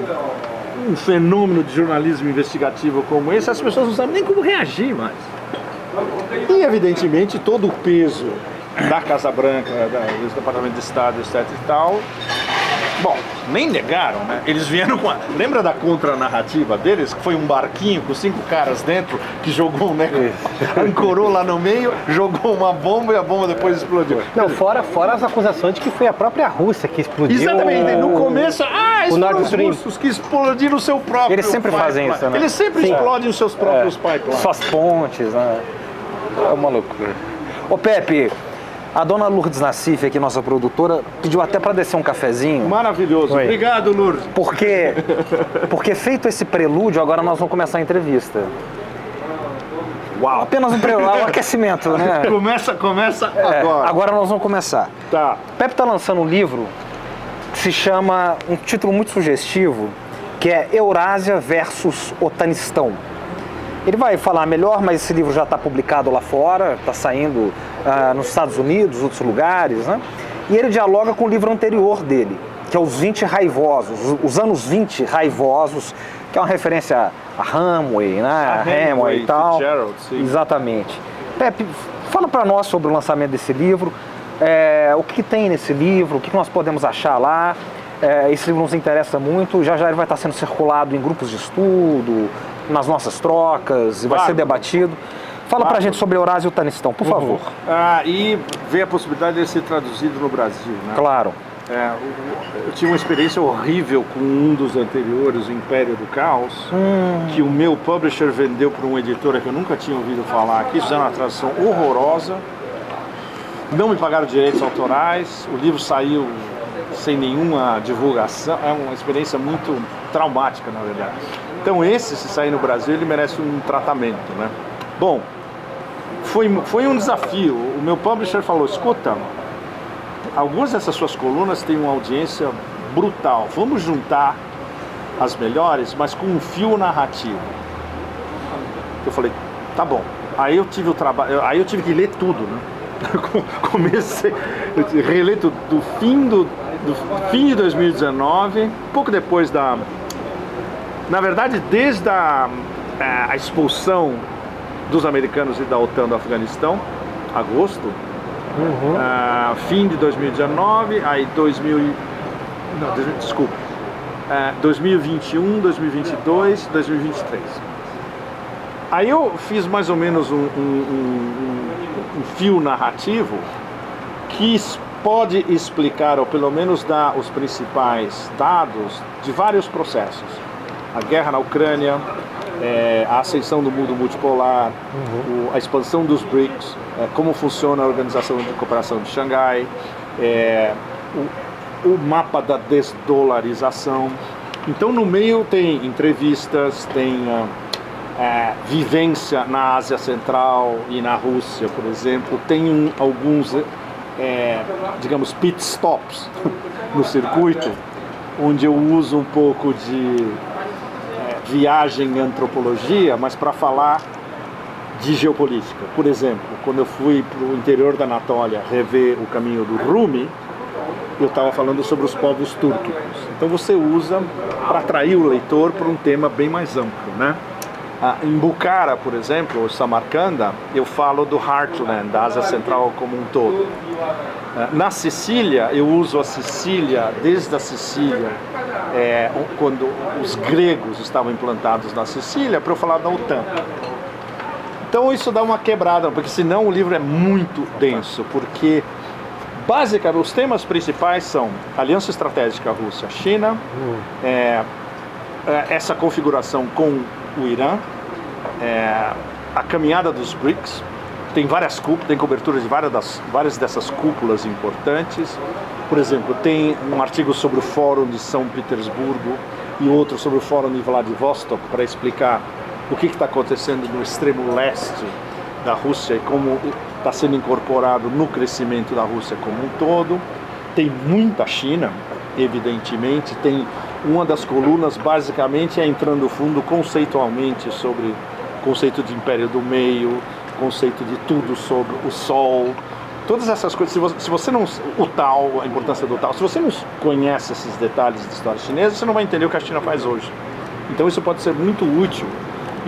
fenômeno de jornalismo investigativo como esse, as pessoas não sabem nem como reagir mais. E, evidentemente, todo o peso da Casa Branca, do Departamento de Estado, etc e tal, bom, nem negaram, né? Eles vieram com lembra da contranarrativa deles? Que foi um barquinho com 5 caras dentro, que jogou ancorou lá no meio, jogou uma bomba e a bomba depois explodiu. Não, fora as acusações de que foi a própria Rússia que explodiu. Exatamente, no começo, o Nord Stream. Os russos que explodiram o seu próprio Eles sempre fazem isso, né? Eles sempre explodem os seus próprios pipelines. Suas pontes, né? É uma loucura. Ô Pepe, a dona Lourdes Nassif, aqui, nossa produtora, pediu até para descer um cafezinho. Maravilhoso. Oi. Obrigado, Lourdes. Porque feito esse prelúdio, agora nós vamos começar a entrevista. Uau! Apenas um aquecimento, né? Começa agora. Agora nós vamos começar. Tá. Pepe está lançando um livro que se chama, um título muito sugestivo, que é Eurásia versus Otanistão. Ele vai falar melhor, mas esse livro já está publicado lá fora, está saindo nos Estados Unidos, outros lugares, né? E ele dialoga com o livro anterior dele, que é Os 20 Raivosos, os anos 20 raivosos, que é uma referência a Hemingway, né? A Hemingway e tal. Fitzgerald, sim. Exatamente. Pepe, fala para nós sobre o lançamento desse livro, o que tem nesse livro, o que nós podemos achar lá. Esse livro nos interessa muito, já ele vai estar sendo circulado em grupos de estudo, nas nossas trocas, e vai ser debatido. Fala pra gente sobre Eurásia e o Otanistão, por favor. E ver a possibilidade de ser traduzido no Brasil, né? Claro. Eu tive uma experiência horrível com um dos anteriores, o Império do Caos, que o meu publisher vendeu para uma editora que eu nunca tinha ouvido falar aqui, fizeram uma tradução horrorosa, não me pagaram direitos autorais, o livro saiu sem nenhuma divulgação, é uma experiência muito traumática, na verdade. Então esse, se sair no Brasil, ele merece um tratamento, né? Bom, foi um desafio. O meu publisher falou, escuta, algumas dessas suas colunas têm uma audiência brutal, vamos juntar as melhores, mas com um fio narrativo. Eu falei, tá bom. Aí eu tive o trabalho, aí eu tive que ler tudo, né? Comecei a reler tudo, do fim de 2019, pouco depois na verdade, desde a expulsão dos americanos e da OTAN do Afeganistão, agosto, fim de 2019, aí 2021, 2022, 2023. Aí eu fiz mais ou menos um fio narrativo que pode explicar, ou pelo menos dar os principais dados de vários processos. A guerra na Ucrânia, a ascensão do mundo multipolar, a expansão dos BRICS, como funciona a Organização de Cooperação de Xangai, o mapa da desdolarização. Então no meio tem entrevistas, tem vivência na Ásia Central e na Rússia, por exemplo, tem alguns, digamos, pit stops no circuito, onde eu uso um pouco de viagem em antropologia, mas para falar de geopolítica. Por exemplo, quando eu fui para o interior da Anatólia rever o caminho do Rumi, eu estava falando sobre os povos túrquicos. Então você usa para atrair o leitor para um tema bem mais amplo, né? Em Bukhara, por exemplo, ou Samarcanda, eu falo do Heartland, da Ásia Central como um todo. Na Sicília, eu uso a Sicília, desde a Sicília, quando os gregos estavam implantados na Sicília, para eu falar da OTAN. Então isso dá uma quebrada, porque senão o livro é muito denso, porque basicamente os temas principais são aliança estratégica Rússia-China, essa configuração com o Irã, a caminhada dos BRICS, tem várias cúpulas, tem coberturas de várias dessas cúpulas importantes. Por exemplo, tem um artigo sobre o Fórum de São Petersburgo e outro sobre o Fórum de Vladivostok para explicar o que está acontecendo no extremo leste da Rússia e como está sendo incorporado no crescimento da Rússia como um todo. Tem muita China, evidentemente, tem uma das colunas basicamente entrando fundo conceitualmente sobre o conceito de Império do Meio, conceito de tudo sobre o Sol, todas essas coisas. Se você não, o Tao, a importância do Tao, se você não conhece esses detalhes de história chinesa, você não vai entender o que a China faz hoje. Então isso pode ser muito útil,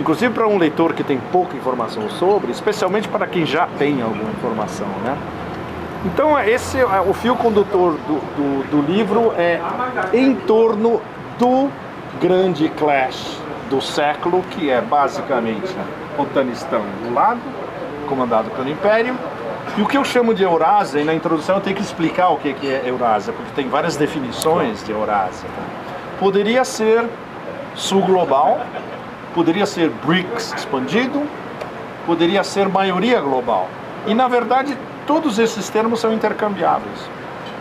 inclusive para um leitor que tem pouca informação sobre, especialmente para quem já tem alguma informação, né? Então esse o fio condutor do livro é em torno do grande clash do século, que é basicamente o Otanistão do lado, comandado pelo Império, e o que eu chamo de Eurásia, e na introdução eu tenho que explicar o que é Eurásia, porque tem várias definições de Eurásia. Poderia ser sul global, poderia ser BRICS expandido, poderia ser maioria global. E na verdade todos esses termos são intercambiáveis,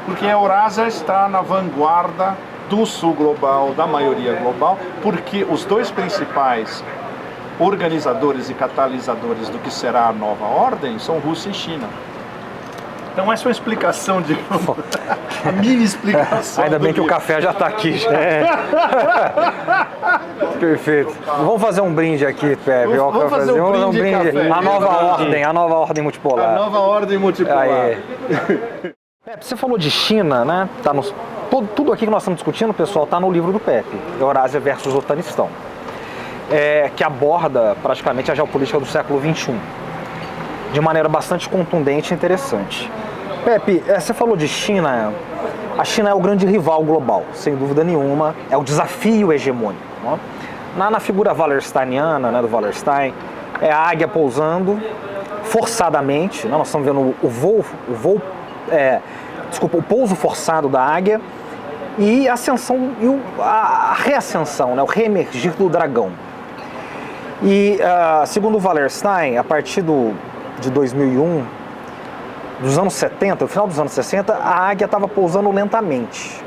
porque a Eurásia está na vanguarda do sul global, da maioria global, porque os dois principais organizadores e catalisadores do que será a nova ordem são Rússia e China. Então essa é uma explicação de a mini explicação. Ainda bem que o café já está aqui. Já. Perfeito. Vamos fazer um brinde aqui, Pepe. Vamos fazer um brinde café. A nova ordem multipolar. A nova ordem multipolar. Aí. Pepe, você falou de China, né? Tá tudo aqui que nós estamos discutindo, pessoal, está no livro do Pepe, Eurásia versus Otanistão, que aborda praticamente a geopolítica do século XXI, de maneira bastante contundente e interessante. Pepe, você falou de China. A China é o grande rival global, sem dúvida nenhuma, é o desafio hegemônico. Né? Na figura wallersteiniana, né, do Wallerstein, é a águia pousando forçadamente, né? Nós estamos vendo o pouso forçado da águia e a ascensão e a reascensão, né, o reemergir do dragão. E segundo o Wallerstein, a partir de 2001, dos anos 70, no final dos anos 60, a águia estava pousando lentamente.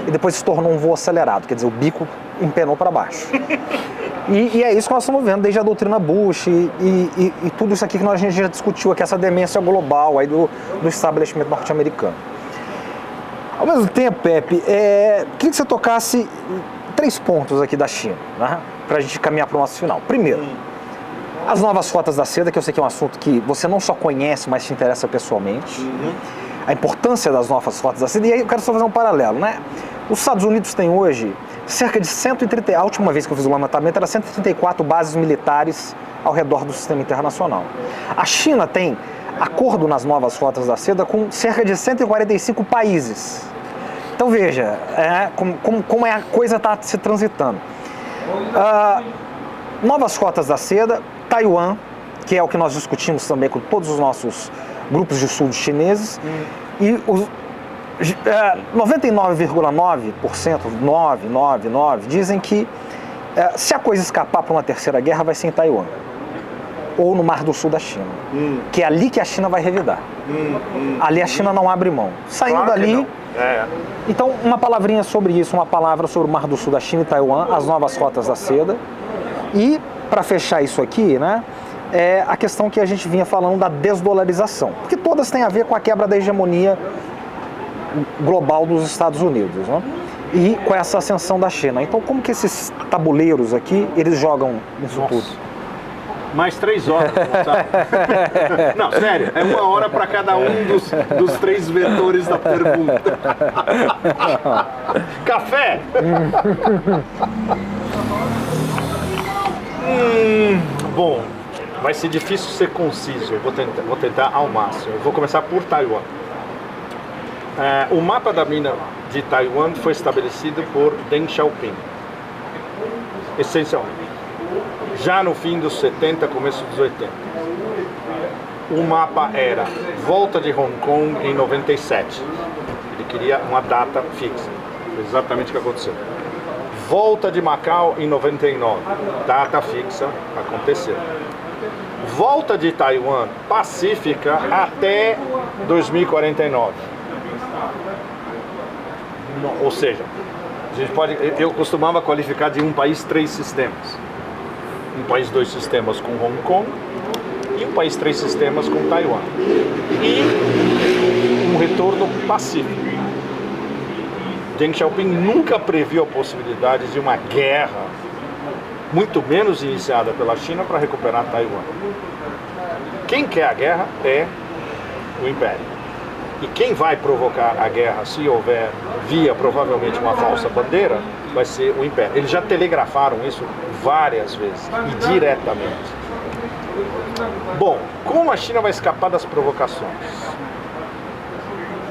E depois se tornou um voo acelerado, quer dizer, o bico empenou para baixo. E é isso que nós estamos vendo desde a doutrina Bush e tudo isso aqui que a gente já discutiu aqui, essa demência global aí do estabelecimento norte-americano. Ao mesmo tempo, Pepe, queria que você tocasse 3 pontos aqui da China, né, para a gente caminhar para o nosso final. Primeiro, as novas rotas da seda, que eu sei que é um assunto que você não só conhece, mas te interessa pessoalmente. A importância das novas rotas da seda. E aí eu quero só fazer um paralelo, né? Os Estados Unidos têm hoje cerca de 130, a última vez que eu fiz o levantamento era 134 bases militares ao redor do sistema internacional. A China tem acordo nas novas rotas da seda com cerca de 145 países. Então veja, como a coisa está se transitando. Novas rotas da seda, Taiwan, que é o que nós discutimos também com todos os nossos grupos de estudos chineses, e os 99,9%, 999, dizem que se a coisa escapar para uma terceira guerra vai ser em Taiwan, ou no Mar do Sul da China, que é ali que a China vai revidar. Ali a China não abre mão. Saindo Claro dali... Então, uma palavrinha sobre isso, uma palavra sobre o Mar do Sul da China e Taiwan, as novas rotas da seda. E, para fechar isso aqui, né, é a questão que a gente vinha falando da desdolarização, porque todas têm a ver com a quebra da hegemonia global dos Estados Unidos, né, e com essa ascensão da China. Então, como que esses tabuleiros aqui, eles jogam nisso tudo? Mais 3 horas, sabe? Não, sério, é 1 hora para cada um dos 3 vetores da pergunta. Café? Bom, vai ser difícil ser conciso, eu vou tentar ao máximo. Eu vou começar por Taiwan. O mapa da mina de Taiwan foi estabelecido por Deng Xiaoping, essencialmente, já no fim dos 70, começo dos 80. O mapa era volta de Hong Kong em 97. Ele queria uma data fixa, exatamente o que aconteceu. Volta de Macau em 99, data fixa, aconteceu. Volta de Taiwan pacífica até 2049. Ou seja, eu costumava qualificar de um país 3 sistemas. Um país 2 sistemas com Hong Kong e um país 3 sistemas com Taiwan. E um retorno pacífico. Deng Xiaoping nunca previu a possibilidade de uma guerra, muito menos iniciada pela China, para recuperar Taiwan. Quem quer a guerra é o Império. E quem vai provocar a guerra, se houver via provavelmente uma falsa bandeira, vai ser o Império. Eles já telegrafaram isso várias vezes e diretamente. Bom, como a China vai escapar das provocações?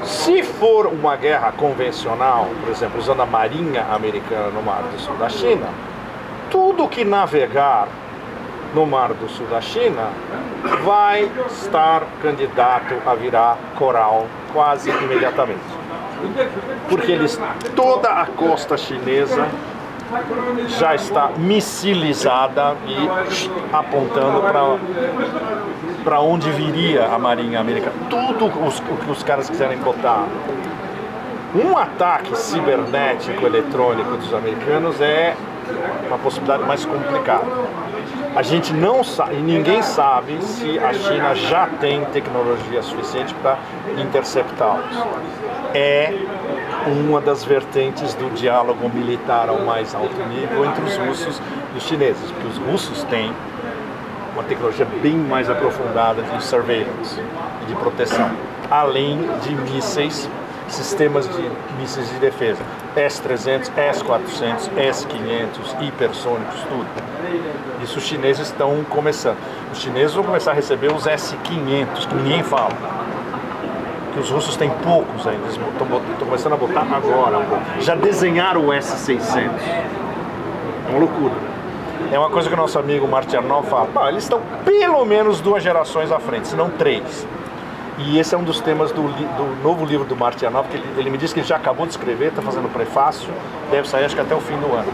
Se for uma guerra convencional, por exemplo, usando a marinha americana no Mar do Sul da China, tudo que navegar no Mar do Sul da China vai estar candidato a virar coral quase imediatamente. Porque toda a costa chinesa já está missilizada e apontando para onde viria a marinha americana. Tudo o que os caras quiserem botar. Um ataque cibernético eletrônico dos americanos é uma possibilidade mais complicada. A gente não sabe, e ninguém sabe se a China já tem tecnologia suficiente para interceptá-los. É uma das vertentes do diálogo militar ao mais alto nível entre os russos e os chineses, porque os russos têm uma tecnologia bem mais aprofundada de surveillance e de proteção, além de mísseis, sistemas de mísseis de defesa, S-300, S-400, S-500, hipersônicos, tudo. Isso os chineses estão começando. Os chineses vão começar a receber os S-500, que ninguém fala. Que os russos têm poucos ainda, eles estão começando a botar agora. Já desenharam o S-600. É uma loucura. É uma coisa que o nosso amigo Martianov fala. Eles estão pelo menos 2 gerações à frente, se não 3. E esse é um dos temas do novo livro do Martianov, que ele me disse que ele já acabou de escrever, está fazendo o prefácio, deve sair acho que até o fim do ano.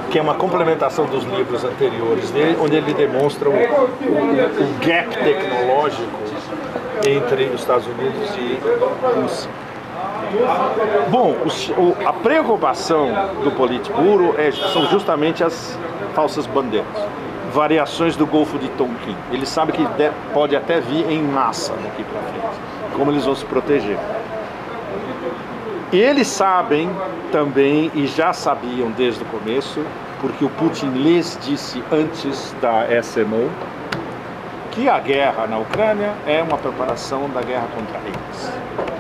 Que é uma complementação dos livros anteriores dele, onde ele demonstra o gap tecnológico entre os Estados Unidos e a Rússia. Bom, a preocupação do Politburo são justamente as falsas bandeiras. Variações do Golfo de Tonkin. Eles sabem que pode até vir em massa daqui para frente. Como eles vão se proteger. E eles sabem também, e já sabiam desde o começo, porque o Putin lhes disse antes da SMO, que a guerra na Ucrânia é uma preparação da guerra contra eles.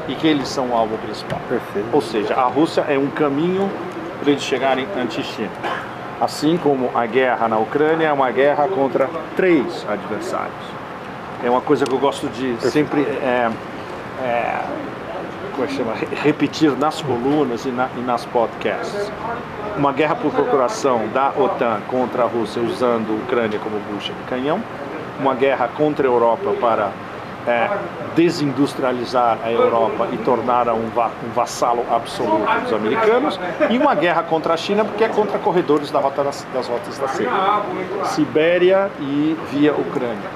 E que eles são o alvo principal. Perfeito. Ou seja, a Rússia é um caminho para eles chegarem anti-China. Assim como a guerra na Ucrânia é uma guerra contra 3 adversários. É uma coisa que eu gosto de sempre repetir nas colunas e nas podcasts. Uma guerra por procuração da OTAN contra a Rússia usando a Ucrânia como bucha de canhão. Uma guerra contra a Europa para desindustrializar a Europa e torná-la um vassalo absoluto dos americanos, e uma guerra contra a China, porque é contra corredores das rotas da seda, Sibéria e via Ucrânia.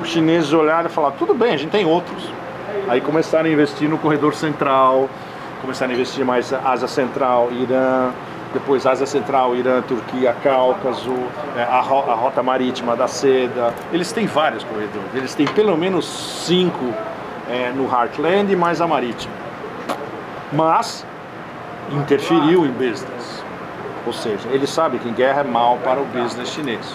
Os chineses olharam e falaram, tudo bem, a gente tem outros. Aí começaram a investir no corredor central, começaram a investir mais Ásia Central, Irã, depois Ásia Central, Irã, Turquia, Cáucaso, a rota marítima da seda. Eles têm vários corredores, eles têm pelo menos 5 no Heartland e mais a marítima. Mas interferiu em business, ou seja, eles sabem que guerra é mal para o business chinês.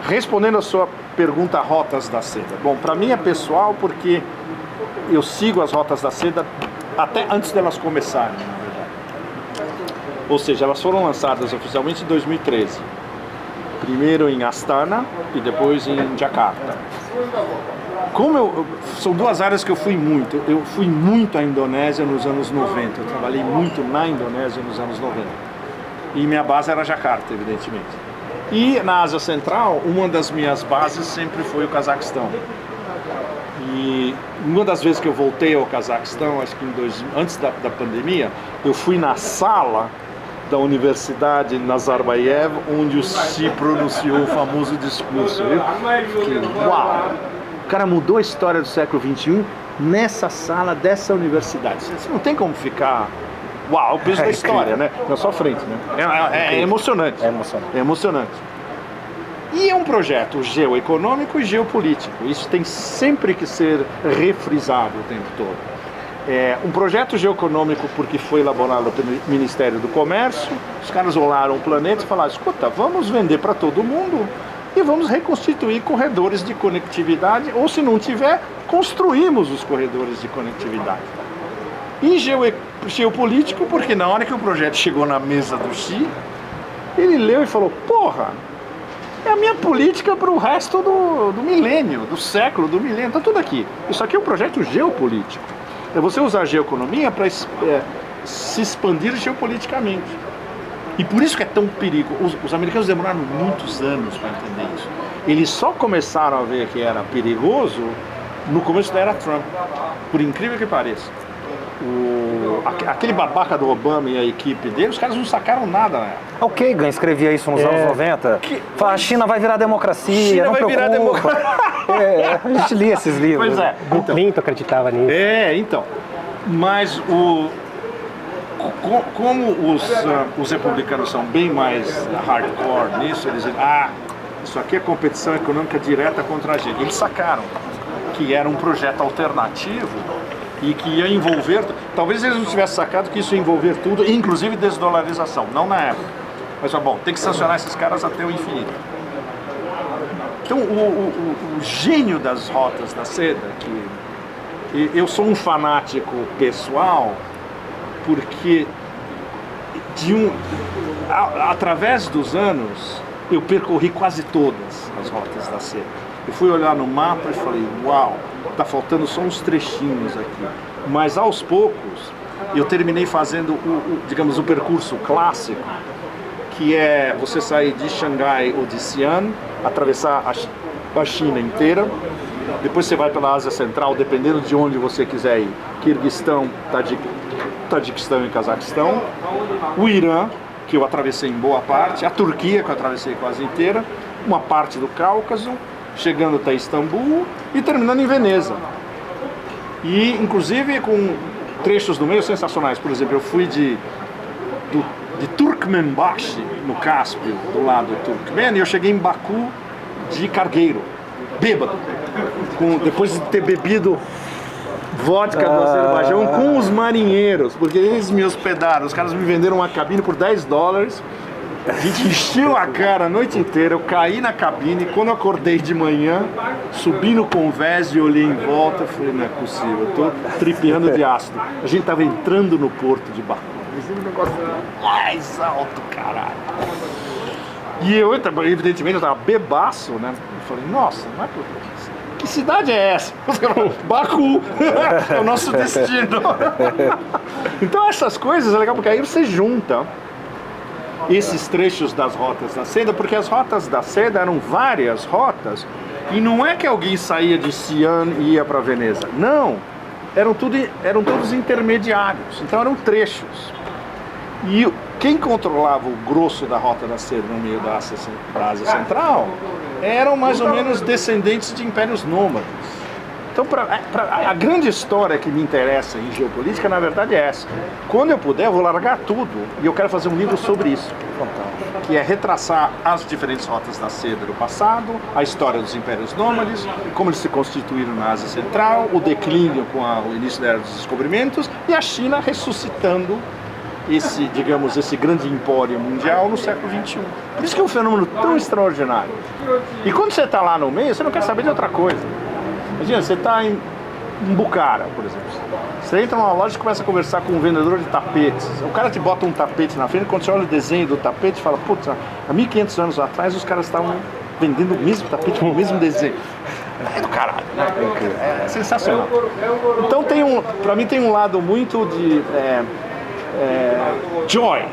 Respondendo a sua pergunta, rotas da seda. Bom, para mim é pessoal porque eu sigo as rotas da seda até antes delas começarem. Ou seja, elas foram lançadas oficialmente em 2013. Primeiro em Astana e depois em Jakarta. São 2 áreas que eu fui muito. Eu fui muito à Indonésia nos anos 90. Eu trabalhei muito na Indonésia nos anos 90. E minha base era Jakarta, evidentemente. E na Ásia Central, uma das minhas bases sempre foi o Cazaquistão. E uma das vezes que eu voltei ao Cazaquistão, acho que antes da pandemia, eu fui na sala da Universidade Nazarbayev, onde se pronunciou o famoso discurso, viu? Fiquei, uau! O cara mudou a história do século XXI nessa sala dessa universidade. Você não tem como ficar, uau, o peso da história, né? Na sua frente, né? É emocionante. É emocionante. É emocionante. E é um projeto geoeconômico e geopolítico. Isso tem sempre que ser refrisado o tempo todo. É um projeto geoeconômico porque foi elaborado pelo Ministério do Comércio. Os caras olharam o planeta e falaram, escuta, vamos vender para todo mundo e vamos reconstituir corredores de conectividade, ou se não tiver, construímos os corredores de conectividade. E geopolítico porque na hora que o projeto chegou na mesa do Xi, ele leu e falou, porra, é a minha política para o resto do milênio, do século, do milênio, está tudo aqui. Isso aqui é um projeto geopolítico. É você usar a geoeconomia para se expandir geopoliticamente. E por isso que é tão perigoso. Os americanos demoraram muitos anos para entender isso. Eles só começaram a ver que era perigoso no começo da era Trump. Por incrível que pareça. Aquele babaca do Obama e a equipe dele, os caras não sacaram nada, né? O Kagan escrevia isso nos anos 90. Fala, a China vai virar democracia, China não vai virar preocupa. A gente lia esses livros. Pois é. O Clinton acreditava nisso. Então. Mas Como os republicanos são bem mais hardcore nisso, eles dizem, isso aqui é competição econômica direta contra a gente. Eles sacaram que era um projeto alternativo e que ia envolver, talvez eles não tivessem sacado que isso ia envolver tudo, inclusive desdolarização, não na época. Mas, bom, tem que sancionar esses caras até o infinito. Então, o gênio das rotas da seda, que eu sou um fanático pessoal, porque através dos anos, eu percorri quase todas as rotas da seda. Eu fui olhar no mapa e falei, uau, tá faltando só uns trechinhos aqui. Mas aos poucos, eu terminei fazendo digamos, o percurso clássico, que é você sair de Xangai ou de Xi'an, atravessar a China inteira, depois você vai pela Ásia Central, dependendo de onde você quiser ir, Quirguistão, Tadiquistão e Cazaquistão, o Irã, que eu atravessei em boa parte, a Turquia, que eu atravessei quase inteira, uma parte do Cáucaso, chegando até Istambul e terminando em Veneza. E, inclusive, com trechos do meio sensacionais. Por exemplo, eu fui de Turkmenbashi, no Cáspio, do lado turcmen, e eu cheguei em Baku de cargueiro, bêbado, depois de ter bebido vodka do Azerbaijão com os marinheiros, porque eles me hospedaram, os caras me venderam uma cabine por $10, a gente encheu a cara a noite inteira, eu caí na cabine, quando eu acordei de manhã, subi no convés e olhei em volta, falei, não é possível, eu tô tripeando de ácido. A gente tava entrando no porto de Baku, mas um negócio mais alto, caralho. E eu, evidentemente, eu tava bebaço, né? Eu falei, nossa, não é possível. Que cidade é essa? Baku! É o nosso destino. Então essas coisas é legal, porque aí você junta esses trechos das rotas da seda, porque as rotas da seda eram várias rotas, e não é que alguém saía de Xi'an e ia para Veneza. Não! Eram todos intermediários, então eram trechos. E quem controlava o grosso da rota da seda no meio da Ásia Central eram mais ou menos descendentes de impérios nômades. Então, a grande história que me interessa em geopolítica, na verdade, é essa. Quando eu puder, eu vou largar tudo e eu quero fazer um livro sobre isso, que é retraçar as diferentes rotas da seda do passado, a história dos impérios nômades, como eles se constituíram na Ásia Central, o declínio com o início da Era dos Descobrimentos e a China ressuscitando esse grande empório mundial no século XXI. Por isso que é um fenômeno tão extraordinário. E quando você está lá no meio, você não quer saber de outra coisa. Imagina, você está em Bucara, por exemplo. Você entra numa loja e começa a conversar com um vendedor de tapetes. O cara te bota um tapete na frente, quando você olha o desenho do tapete, fala, putz, há 1500 anos atrás os caras estavam vendendo o mesmo tapete com o mesmo desenho. É do caralho, né? É sensacional. Então pra mim tem um lado muito de joy,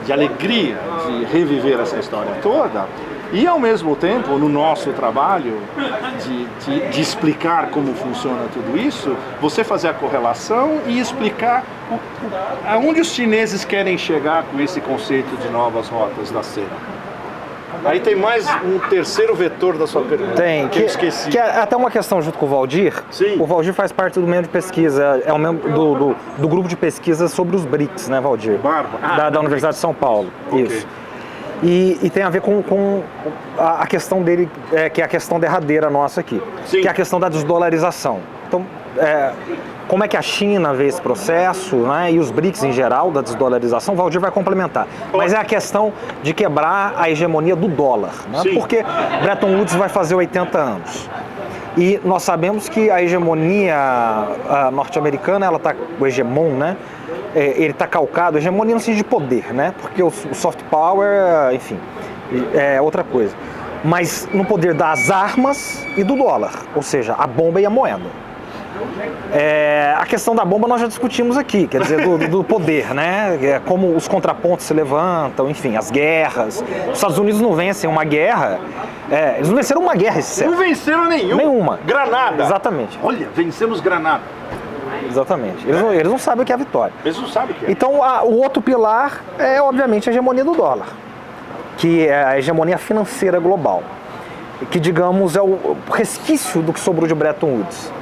de alegria de reviver essa história toda, e ao mesmo tempo, no nosso trabalho de explicar como funciona tudo isso, você fazer a correlação e explicar aonde os chineses querem chegar com esse conceito de novas rotas da seda. Aí tem mais um terceiro vetor da sua pergunta. Tem, que eu esqueci. Que é até uma questão junto com o Valdir. Sim. O Valdir faz parte do membro de pesquisa, é o membro do grupo de pesquisa sobre os BRICS, né, Valdir? Da Universidade de São Paulo. Okay. Isso. E tem a ver com a questão dele, que é a questão derradeira nossa aqui, Sim. que é a questão da desdolarização. Então, como é que a China vê esse processo, né, e os BRICS em geral, da desdolarização, o Valdir vai complementar. Mas é a questão de quebrar a hegemonia do dólar, né, porque Bretton Woods vai fazer 80 anos. E nós sabemos que a hegemonia norte-americana, ela tá, o hegemon, né, ele está calcado, hegemonia no sentido de poder, né, porque o soft power, enfim, é outra coisa. Mas no poder das armas e do dólar, ou seja, a bomba e a moeda. A questão da bomba nós já discutimos aqui, quer dizer, do poder, né? Como os contrapontos se levantam, enfim, as guerras. Os Estados Unidos não vencem uma guerra, eles não venceram uma guerra esse século. Não venceram nenhuma. Granada. Exatamente. Olha, vencemos Granada. Exatamente. Eles não sabem o que é a vitória. Eles não sabem o que é. Então, o outro pilar é, obviamente, a hegemonia do dólar, que é a hegemonia financeira global, que, digamos, é o resquício do que sobrou de Bretton Woods.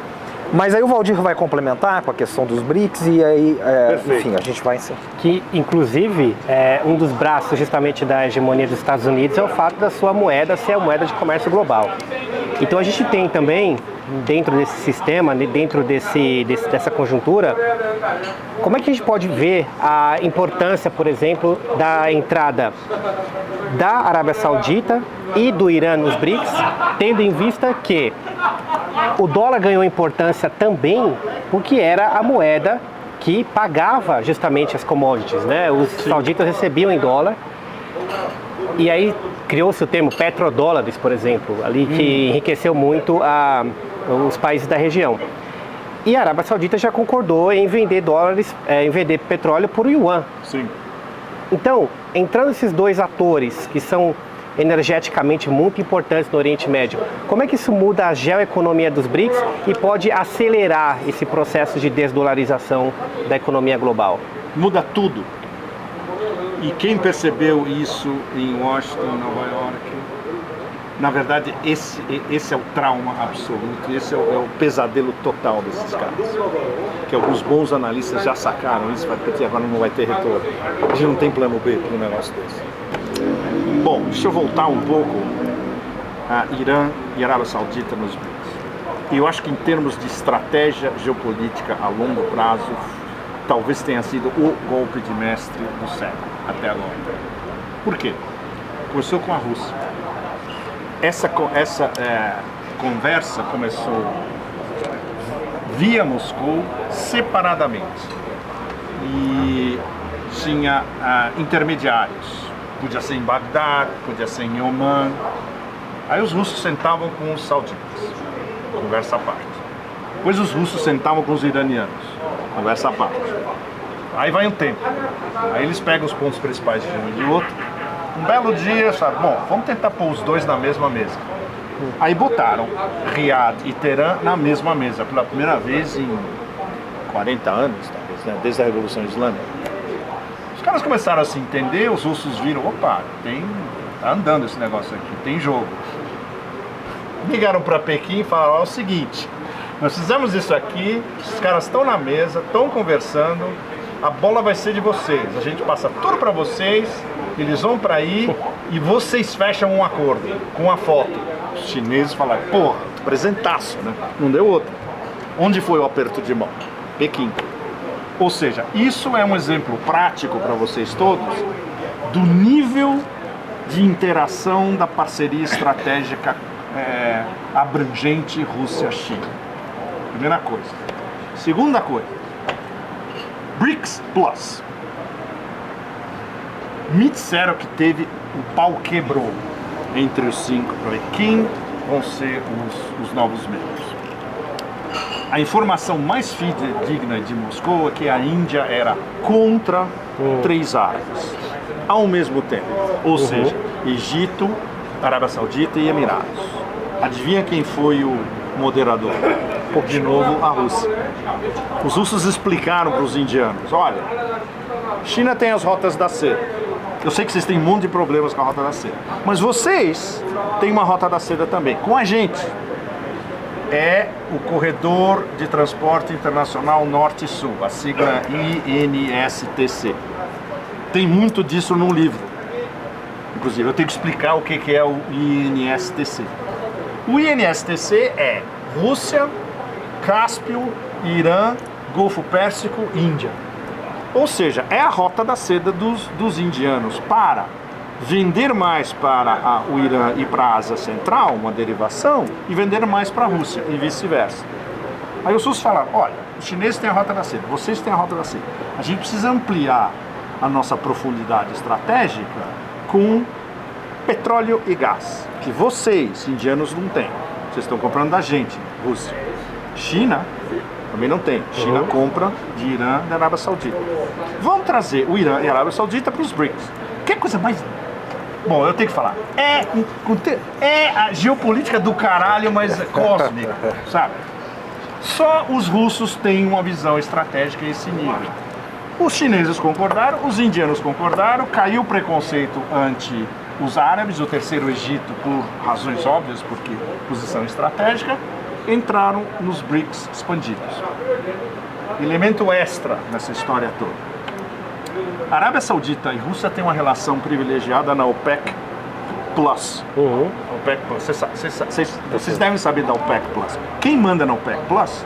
Mas aí o Valdir vai complementar com a questão dos BRICS e aí, enfim, a gente vai... Que, inclusive, um dos braços justamente da hegemonia dos Estados Unidos é o fato da sua moeda ser a moeda de comércio global. Então a gente tem também, dentro desse sistema, dentro dessa conjuntura, como é que a gente pode ver a importância, por exemplo, da entrada da Arábia Saudita e do Irã nos BRICS, tendo em vista que o dólar ganhou importância também porque era a moeda que pagava justamente as commodities, né? Os sauditas recebiam em dólar e aí criou-se o termo petrodólares, por exemplo, ali que enriqueceu muito os países da região. E a Arábia Saudita já concordou em vender dólares, em vender petróleo por yuan. Sim. Então, entrando esses dois atores que são energeticamente muito importantes no Oriente Médio, como é que isso muda a geoeconomia dos BRICS e pode acelerar esse processo de desdolarização da economia global? Muda tudo. E quem percebeu isso em Washington, Nova York, na verdade esse é o trauma absoluto, esse é o pesadelo total desses caras. Que alguns bons analistas já sacaram isso, porque agora não vai ter retorno. A gente não tem plano B para um negócio desse. Bom, deixa eu voltar um pouco a Irã e Arábia Saudita nos BRICS. Eu acho que em termos de estratégia geopolítica a longo prazo, talvez tenha sido o golpe de mestre do século até agora. Por quê? Começou com a Rússia. Essa conversa começou via Moscou separadamente e tinha intermediários. Podia ser em Bagdá, podia ser em Oman. Aí os russos sentavam com os sauditas, conversa à parte. Depois os russos sentavam com os iranianos, conversa à parte. Aí vai um tempo. Aí eles pegam os pontos principais de um e de outro. Um belo dia, sabe, bom, vamos tentar pôr os dois na mesma mesa. Aí botaram Riad e Teherã na mesma mesa, pela primeira vez em 40 anos, talvez, né? Desde a Revolução Islâmica. Os caras começaram a se entender, os russos viram, opa, tá andando esse negócio aqui, tem jogo. Ligaram para Pequim e falaram, o seguinte, nós fizemos isso aqui, os caras estão na mesa, estão conversando, a bola vai ser de vocês, a gente passa tudo para vocês, eles vão para aí e vocês fecham um acordo com a foto. Os chineses falaram, porra, presentaço, né? Não deu outra. Onde foi o aperto de mão? Pequim. Ou seja, isso é um exemplo prático para vocês todos do nível de interação da parceria estratégica abrangente Rússia-China. Primeira coisa. Segunda coisa, BRICS Plus. Me disseram que o pau quebrou entre os 5 para ver quem vão ser os novos membros. A informação mais fidedigna de Moscou é que a Índia era contra 3 árabes ao mesmo tempo, ou seja, Egito, Arábia Saudita e Emirados. Adivinha quem foi o moderador? De novo, a Rússia. Os russos explicaram para os indianos, olha, China tem as rotas da seda. Eu sei que vocês têm um monte de problemas com a rota da seda, mas vocês têm uma rota da seda também, com a gente. É o Corredor de Transporte Internacional Norte-Sul, a sigla INSTC. Tem muito disso no livro. Inclusive, eu tenho que explicar o que é o INSTC. O INSTC é Rússia, Cáspio, Irã, Golfo Pérsico, Índia. Ou seja, é a rota da seda dos indianos para vender mais para o Irã e para a Ásia Central, uma derivação, e vender mais para a Rússia, e vice-versa. Aí os russos falaram, olha, os chineses têm a rota da seda, vocês têm a rota da seda. A gente precisa ampliar a nossa profundidade estratégica com petróleo e gás, que vocês, indianos, não têm. Vocês estão comprando da gente, Rússia. China também não tem. China compra de Irã e da Arábia Saudita. Vamos trazer o Irã e a Arábia Saudita para os BRICS. Que coisa mais... Bom, eu tenho que falar. É a geopolítica do caralho, mas cósmica, sabe? Só os russos têm uma visão estratégica a esse nível. Os chineses concordaram, os indianos concordaram, caiu o preconceito ante os árabes, o terceiro Egito, por razões óbvias, porque posição estratégica, entraram nos BRICS expandidos. Elemento extra nessa história toda. A Arábia Saudita e Rússia têm uma relação privilegiada na OPEC Plus. OPEC Plus. Vocês devem saber da OPEC Plus. Quem manda na OPEC Plus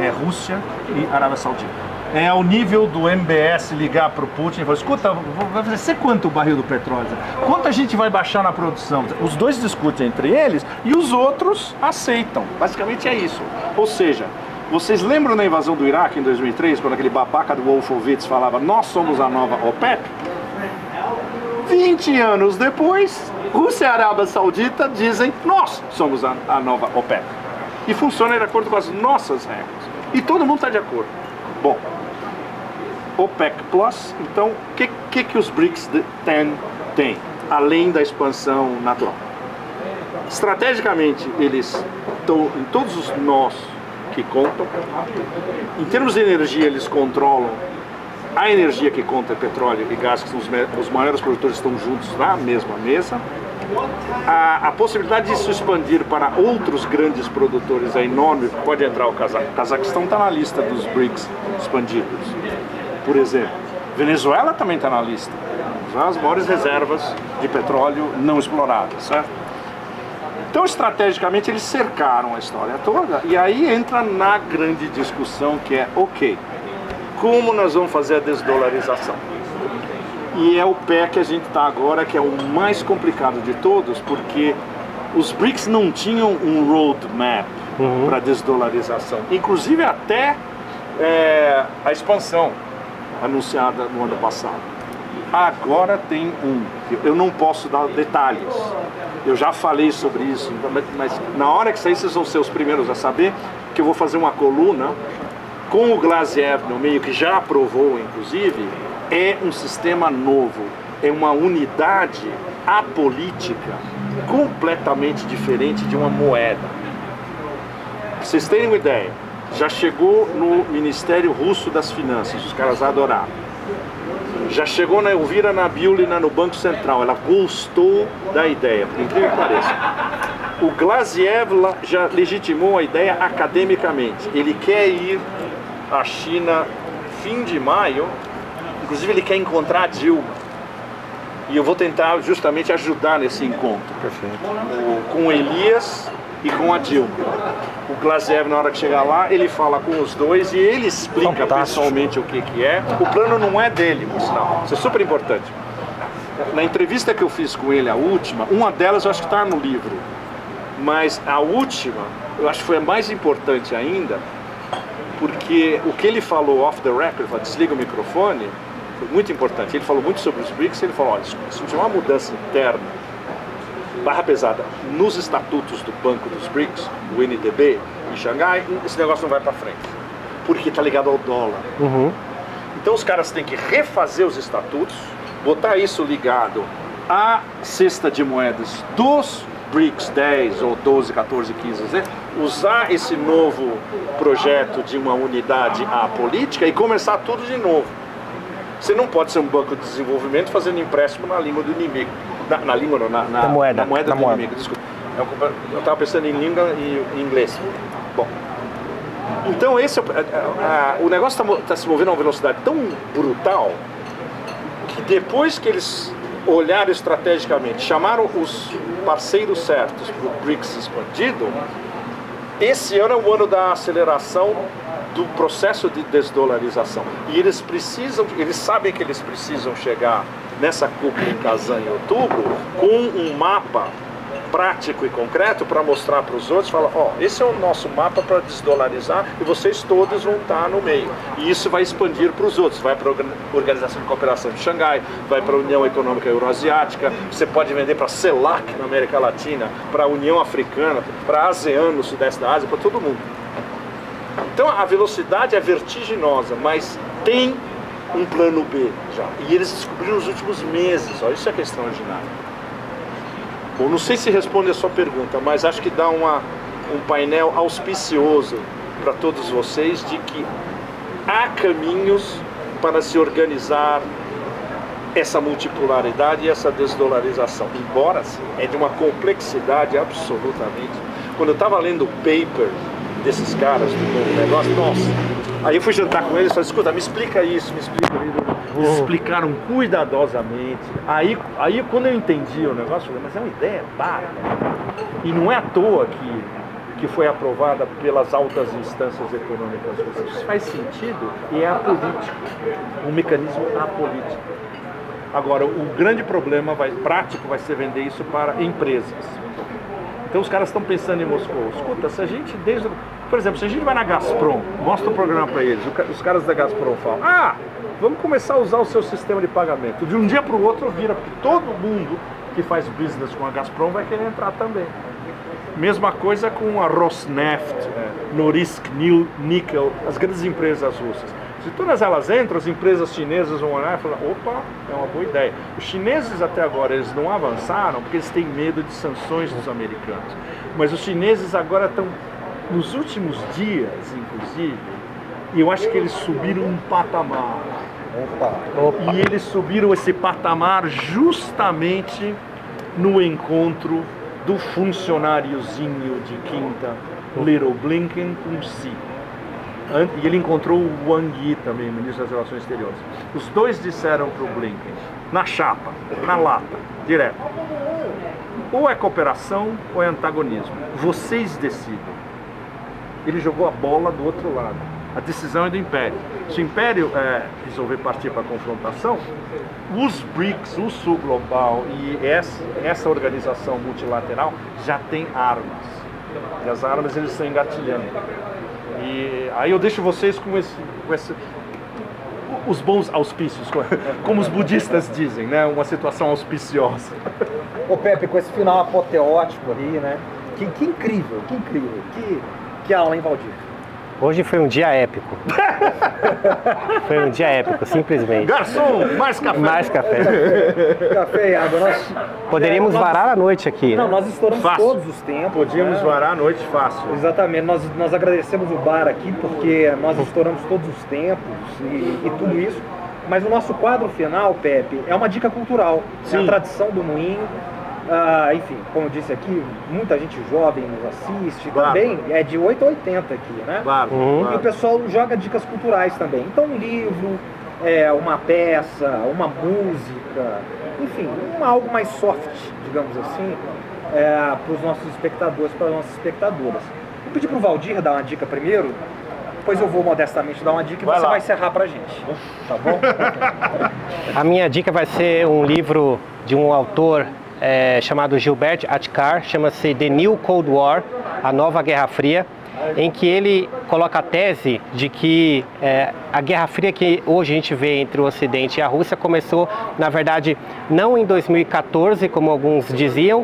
é Rússia e Arábia Saudita. É ao nível do MBS ligar para o Putin e falar, escuta, vai ser quanto o barril do petróleo? Quanto a gente vai baixar na produção? Os dois discutem entre eles e os outros aceitam. Basicamente é isso. Ou seja, vocês lembram da invasão do Iraque em 2003, quando aquele babaca do Wolfowitz falava, nós somos a nova OPEP? 20 anos depois, Rússia e Arábia Saudita dizem, nós somos a nova OPEP. E funciona de acordo com as nossas regras. E todo mundo está de acordo. Bom, OPEC Plus, então, o que os BRICS têm, além da expansão natural? Estrategicamente, eles estão em todos os nós que contam. Em termos de energia, eles controlam a energia que conta é petróleo e gás, que são os maiores produtores, estão juntos na mesma mesa. A possibilidade de se expandir para outros grandes produtores é enorme. Pode entrar o Cazaquistão, está na lista dos BRICS expandidos, por exemplo. Venezuela também está na lista, as maiores reservas de petróleo não exploradas, certo? Então, estrategicamente, eles cercaram a história toda e aí entra na grande discussão que é, ok, como nós vamos fazer a desdolarização? E é o pé que a gente está agora, que é o mais complicado de todos, porque os BRICS não tinham um roadmap para desdolarização. Inclusive até a expansão anunciada no ano passado. Agora tem um. Eu não posso dar detalhes. Eu já falei sobre isso, mas na hora que sair vocês vão ser os primeiros a saber que eu vou fazer uma coluna com o Glaziev no meio, que já aprovou, inclusive. É um sistema novo, é uma unidade apolítica completamente diferente de uma moeda. Pra vocês terem uma ideia, já chegou no Ministério Russo das Finanças, os caras adoraram. Já chegou na Elvira Nabiulina no Banco Central, ela gostou da ideia, por incrível que pareça. O Glaziev já legitimou a ideia academicamente, ele quer ir à China fim de maio. Inclusive ele quer encontrar a Dilma. E eu vou tentar justamente ajudar nesse encontro. Perfeito. Com o Elias e com a Dilma. O Glaziev, na hora que chegar lá, ele fala com os dois e ele explica pessoalmente o que é. O plano não é dele, por sinal. Isso é super importante. Na entrevista que eu fiz com ele, a última, uma delas eu acho que está no livro. Mas a última, eu acho que foi a mais importante ainda, porque o que ele falou off the record, desliga o microfone, foi muito importante. Ele falou muito sobre os BRICS, ele falou, olha, se tiver uma mudança interna, barra pesada, nos estatutos do Banco dos BRICS, o NDB, em Xangai, esse negócio não vai para frente, porque está ligado ao dólar. Então os caras têm que refazer os estatutos, botar isso ligado à cesta de moedas dos BRICS 10 ou 12, 14, 15, usar esse novo projeto de uma unidade apolítica e começar tudo de novo. Você não pode ser um banco de desenvolvimento fazendo empréstimo na língua do inimigo. Na língua não, na moeda do inimigo, desculpa. Eu estava pensando em língua e em inglês. Bom, então esse o negócio está se movendo a uma velocidade tão brutal que depois que eles olharam estrategicamente, chamaram os parceiros certos para o BRICS expandido, esse ano é o ano da aceleração do processo de desdolarização. E eles sabem que eles precisam chegar nessa cúpula em Kazan em outubro com um mapa prático e concreto para mostrar para os outros, falar, esse é o nosso mapa para desdolarizar e vocês todos vão estar no meio. E isso vai expandir para os outros, vai para a Organização de Cooperação de Xangai, vai para a União Econômica Euroasiática, você pode vender para a CELAC na América Latina, para a União Africana, para a ASEAN no Sudeste da Ásia, para todo mundo. Então a velocidade é vertiginosa, mas tem um plano B já. E eles descobriram nos últimos meses, isso é que é extraordinário. Bom, não sei se responde a sua pergunta, mas acho que dá um painel auspicioso para todos vocês de que há caminhos para se organizar essa multipolaridade e essa desdolarização. Embora é de uma complexidade absolutamente. quando eu estava lendo o paper desses caras do negócio, nossa. Aí eu fui jantar com eles e falei, escuta, me explica isso, me explica isso. Eles explicaram cuidadosamente. Aí quando eu entendi o negócio, eu falei, mas é uma ideia bárbara. E não é à toa que foi aprovada pelas altas instâncias econômicas russas. Isso faz sentido e é apolítico. Um mecanismo apolítico. Agora, o grande problema prático vai ser vender isso para empresas. Então os caras estão pensando em Moscou. Escuta, se a gente por exemplo, se a gente vai na Gazprom, mostra o programa para eles, os caras da Gazprom falam, vamos começar a usar o seu sistema de pagamento. De um dia para o outro vira, porque todo mundo que faz business com a Gazprom vai querer entrar também. Mesma coisa com a Rosneft, Norilsk, Nickel, as grandes empresas russas. Se todas elas entram, as empresas chinesas vão olhar e falar, opa, é uma boa ideia. Os chineses até agora, eles não avançaram porque eles têm medo de sanções dos americanos. Mas os chineses agora estão, nos últimos dias, inclusive, e eu acho que eles subiram um patamar. Opa. E eles subiram esse patamar justamente no encontro do funcionáriozinho de quinta, Little Blinken, com Xi. E ele encontrou o Wang Yi também, ministro das Relações Exteriores. Os dois disseram para o Blinken, na chapa, na lata, direto, ou é cooperação ou é antagonismo. Vocês decidem. Ele jogou a bola do outro lado. A decisão é do Império. Se o Império resolver partir para a confrontação, os BRICS, o Sul Global e essa organização multilateral já tem armas. E as armas eles estão engatilhando. E aí eu deixo vocês com os bons auspícios, como os budistas dizem, né? Uma situação auspiciosa. Ô Pepe, com esse final apoteótico aí, né? Que incrível, que aula, hein, Valdir? Hoje foi um dia épico. Foi um dia épico, simplesmente. Garçom, mais café. Mais café. Café e água. Poderíamos varar a noite aqui, né? Não, nós estouramos todos os tempos. Podíamos varar a noite fácil. Exatamente. Nós agradecemos o bar aqui porque nós estouramos todos os tempos e tudo isso. Mas o nosso quadro final, Pepe, é uma dica cultural. Sim. É a tradição do moinho. Enfim, como eu disse aqui, muita gente jovem nos assiste, claro. Também é de 8 a 80 aqui, né? Claro, E o pessoal joga dicas culturais também. Então um livro, uma peça, uma música, enfim, algo mais soft, digamos assim, para os nossos espectadores, para as nossas espectadoras. Vou pedir para o Valdir dar uma dica primeiro, depois eu vou modestamente dar uma dica e você vai encerrar para a gente, tá bom? A minha dica vai ser um livro de um autor chamado Gilbert Achcar, chama-se The New Cold War, a Nova Guerra Fria, em que ele coloca a tese de que a Guerra Fria que hoje a gente vê entre o Ocidente e a Rússia começou, na verdade, não em 2014, como alguns diziam,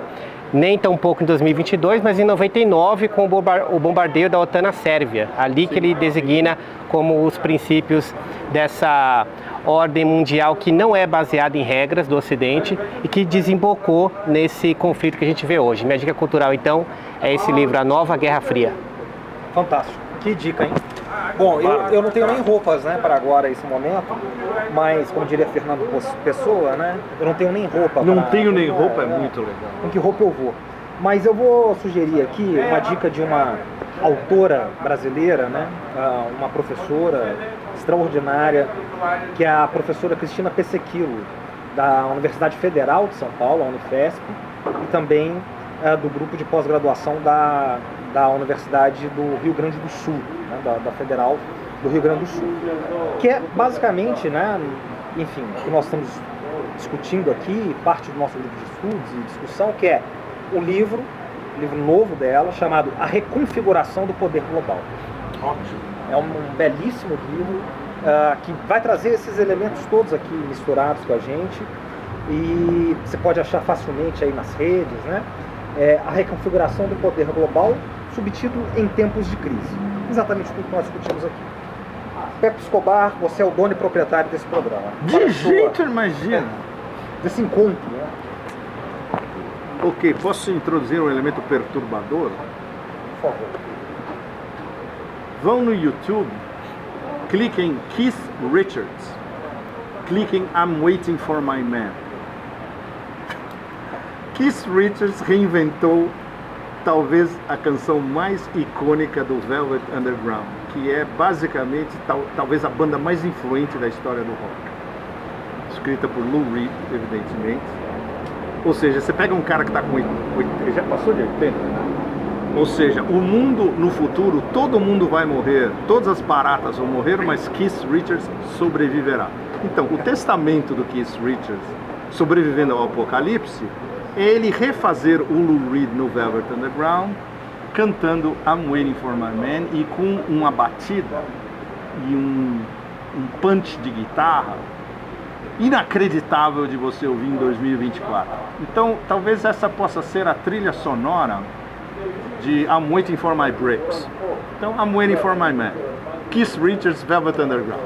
nem tão pouco em 2022, mas em 99 com o bombardeio da OTAN na Sérvia, ali que ele designa como os princípios dessa ordem mundial que não é baseada em regras do Ocidente e que desembocou nesse conflito que a gente vê hoje. Minha dica cultural, então, é esse livro, A Nova Guerra Fria. Fantástico. Que dica, hein? Bom, eu não tenho nem roupas, né, para agora, esse momento, mas, como diria Fernando Pessoa, né, eu não tenho nem roupa. Não tenho nem roupa, é muito legal. Com que roupa eu vou? Mas eu vou sugerir aqui uma dica de uma autora brasileira, né, uma professora extraordinária, que é a professora Cristina Pessequilo, da Universidade Federal de São Paulo, a Unifesp, e também do grupo de pós-graduação da Universidade do Rio Grande do Sul, né, da Federal do Rio Grande do Sul, que é basicamente, né, enfim, o que nós estamos discutindo aqui, parte do nosso grupo de estudos e discussão, que é um livro novo dela, chamado A Reconfiguração do Poder Global. Ótimo. É um belíssimo livro que vai trazer esses elementos todos aqui misturados com a gente e você pode achar facilmente aí nas redes, né? A reconfiguração do poder global, subtítulo Em Tempos de Crise. Exatamente tudo que nós discutimos aqui. Pepe Escobar, você é o dono e proprietário desse programa. De jeito, imagina. Desse encontro, né? Ok, posso introduzir um elemento perturbador? Por favor. Vão no YouTube, cliquem Keith Richards, cliquem I'm Waiting for My Man. Keith Richards reinventou talvez a canção mais icônica do Velvet Underground, que é basicamente talvez a banda mais influente da história do rock. Escrita por Lou Reed, evidentemente. Ou seja, você pega um cara que está com 80, já passou de 80, né? Ou seja, o mundo no futuro, todo mundo vai morrer, todas as baratas vão morrer, mas Keith Richards sobreviverá. Então, o testamento do Keith Richards, sobrevivendo ao apocalipse, é ele refazer o Lou Reed no Velvet Underground, cantando I'm Waiting for My Man e com uma batida e um punch de guitarra inacreditável de você ouvir em 2024. Então, talvez essa possa ser a trilha sonora de I'm Waiting for My Breaks. Então, I'm Waiting for My Man. Keith Richards, Velvet Underground.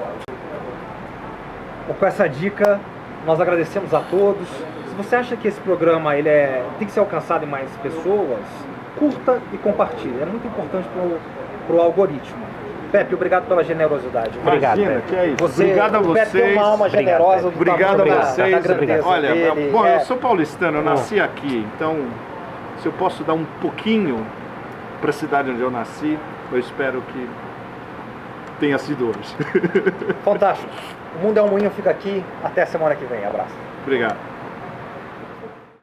Bom, com essa dica, nós agradecemos a todos. Se você acha que esse programa tem que ser alcançado em mais pessoas, curta e compartilhe. É muito importante para o algoritmo. Pepe, obrigado pela generosidade. Obrigado, Imagina, Pepe. que é isso. Obrigado a vocês. Pepe tem uma alma generosa. Obrigado a vocês. Da grandeza Olha, dele. bom, eu sou paulistano, eu nasci aqui, então se eu posso dar um pouquinho para a cidade onde eu nasci, eu espero que tenha sido hoje. Fantástico. O Mundo é um Moinho fica aqui. Até a semana que vem. Abraço. Obrigado.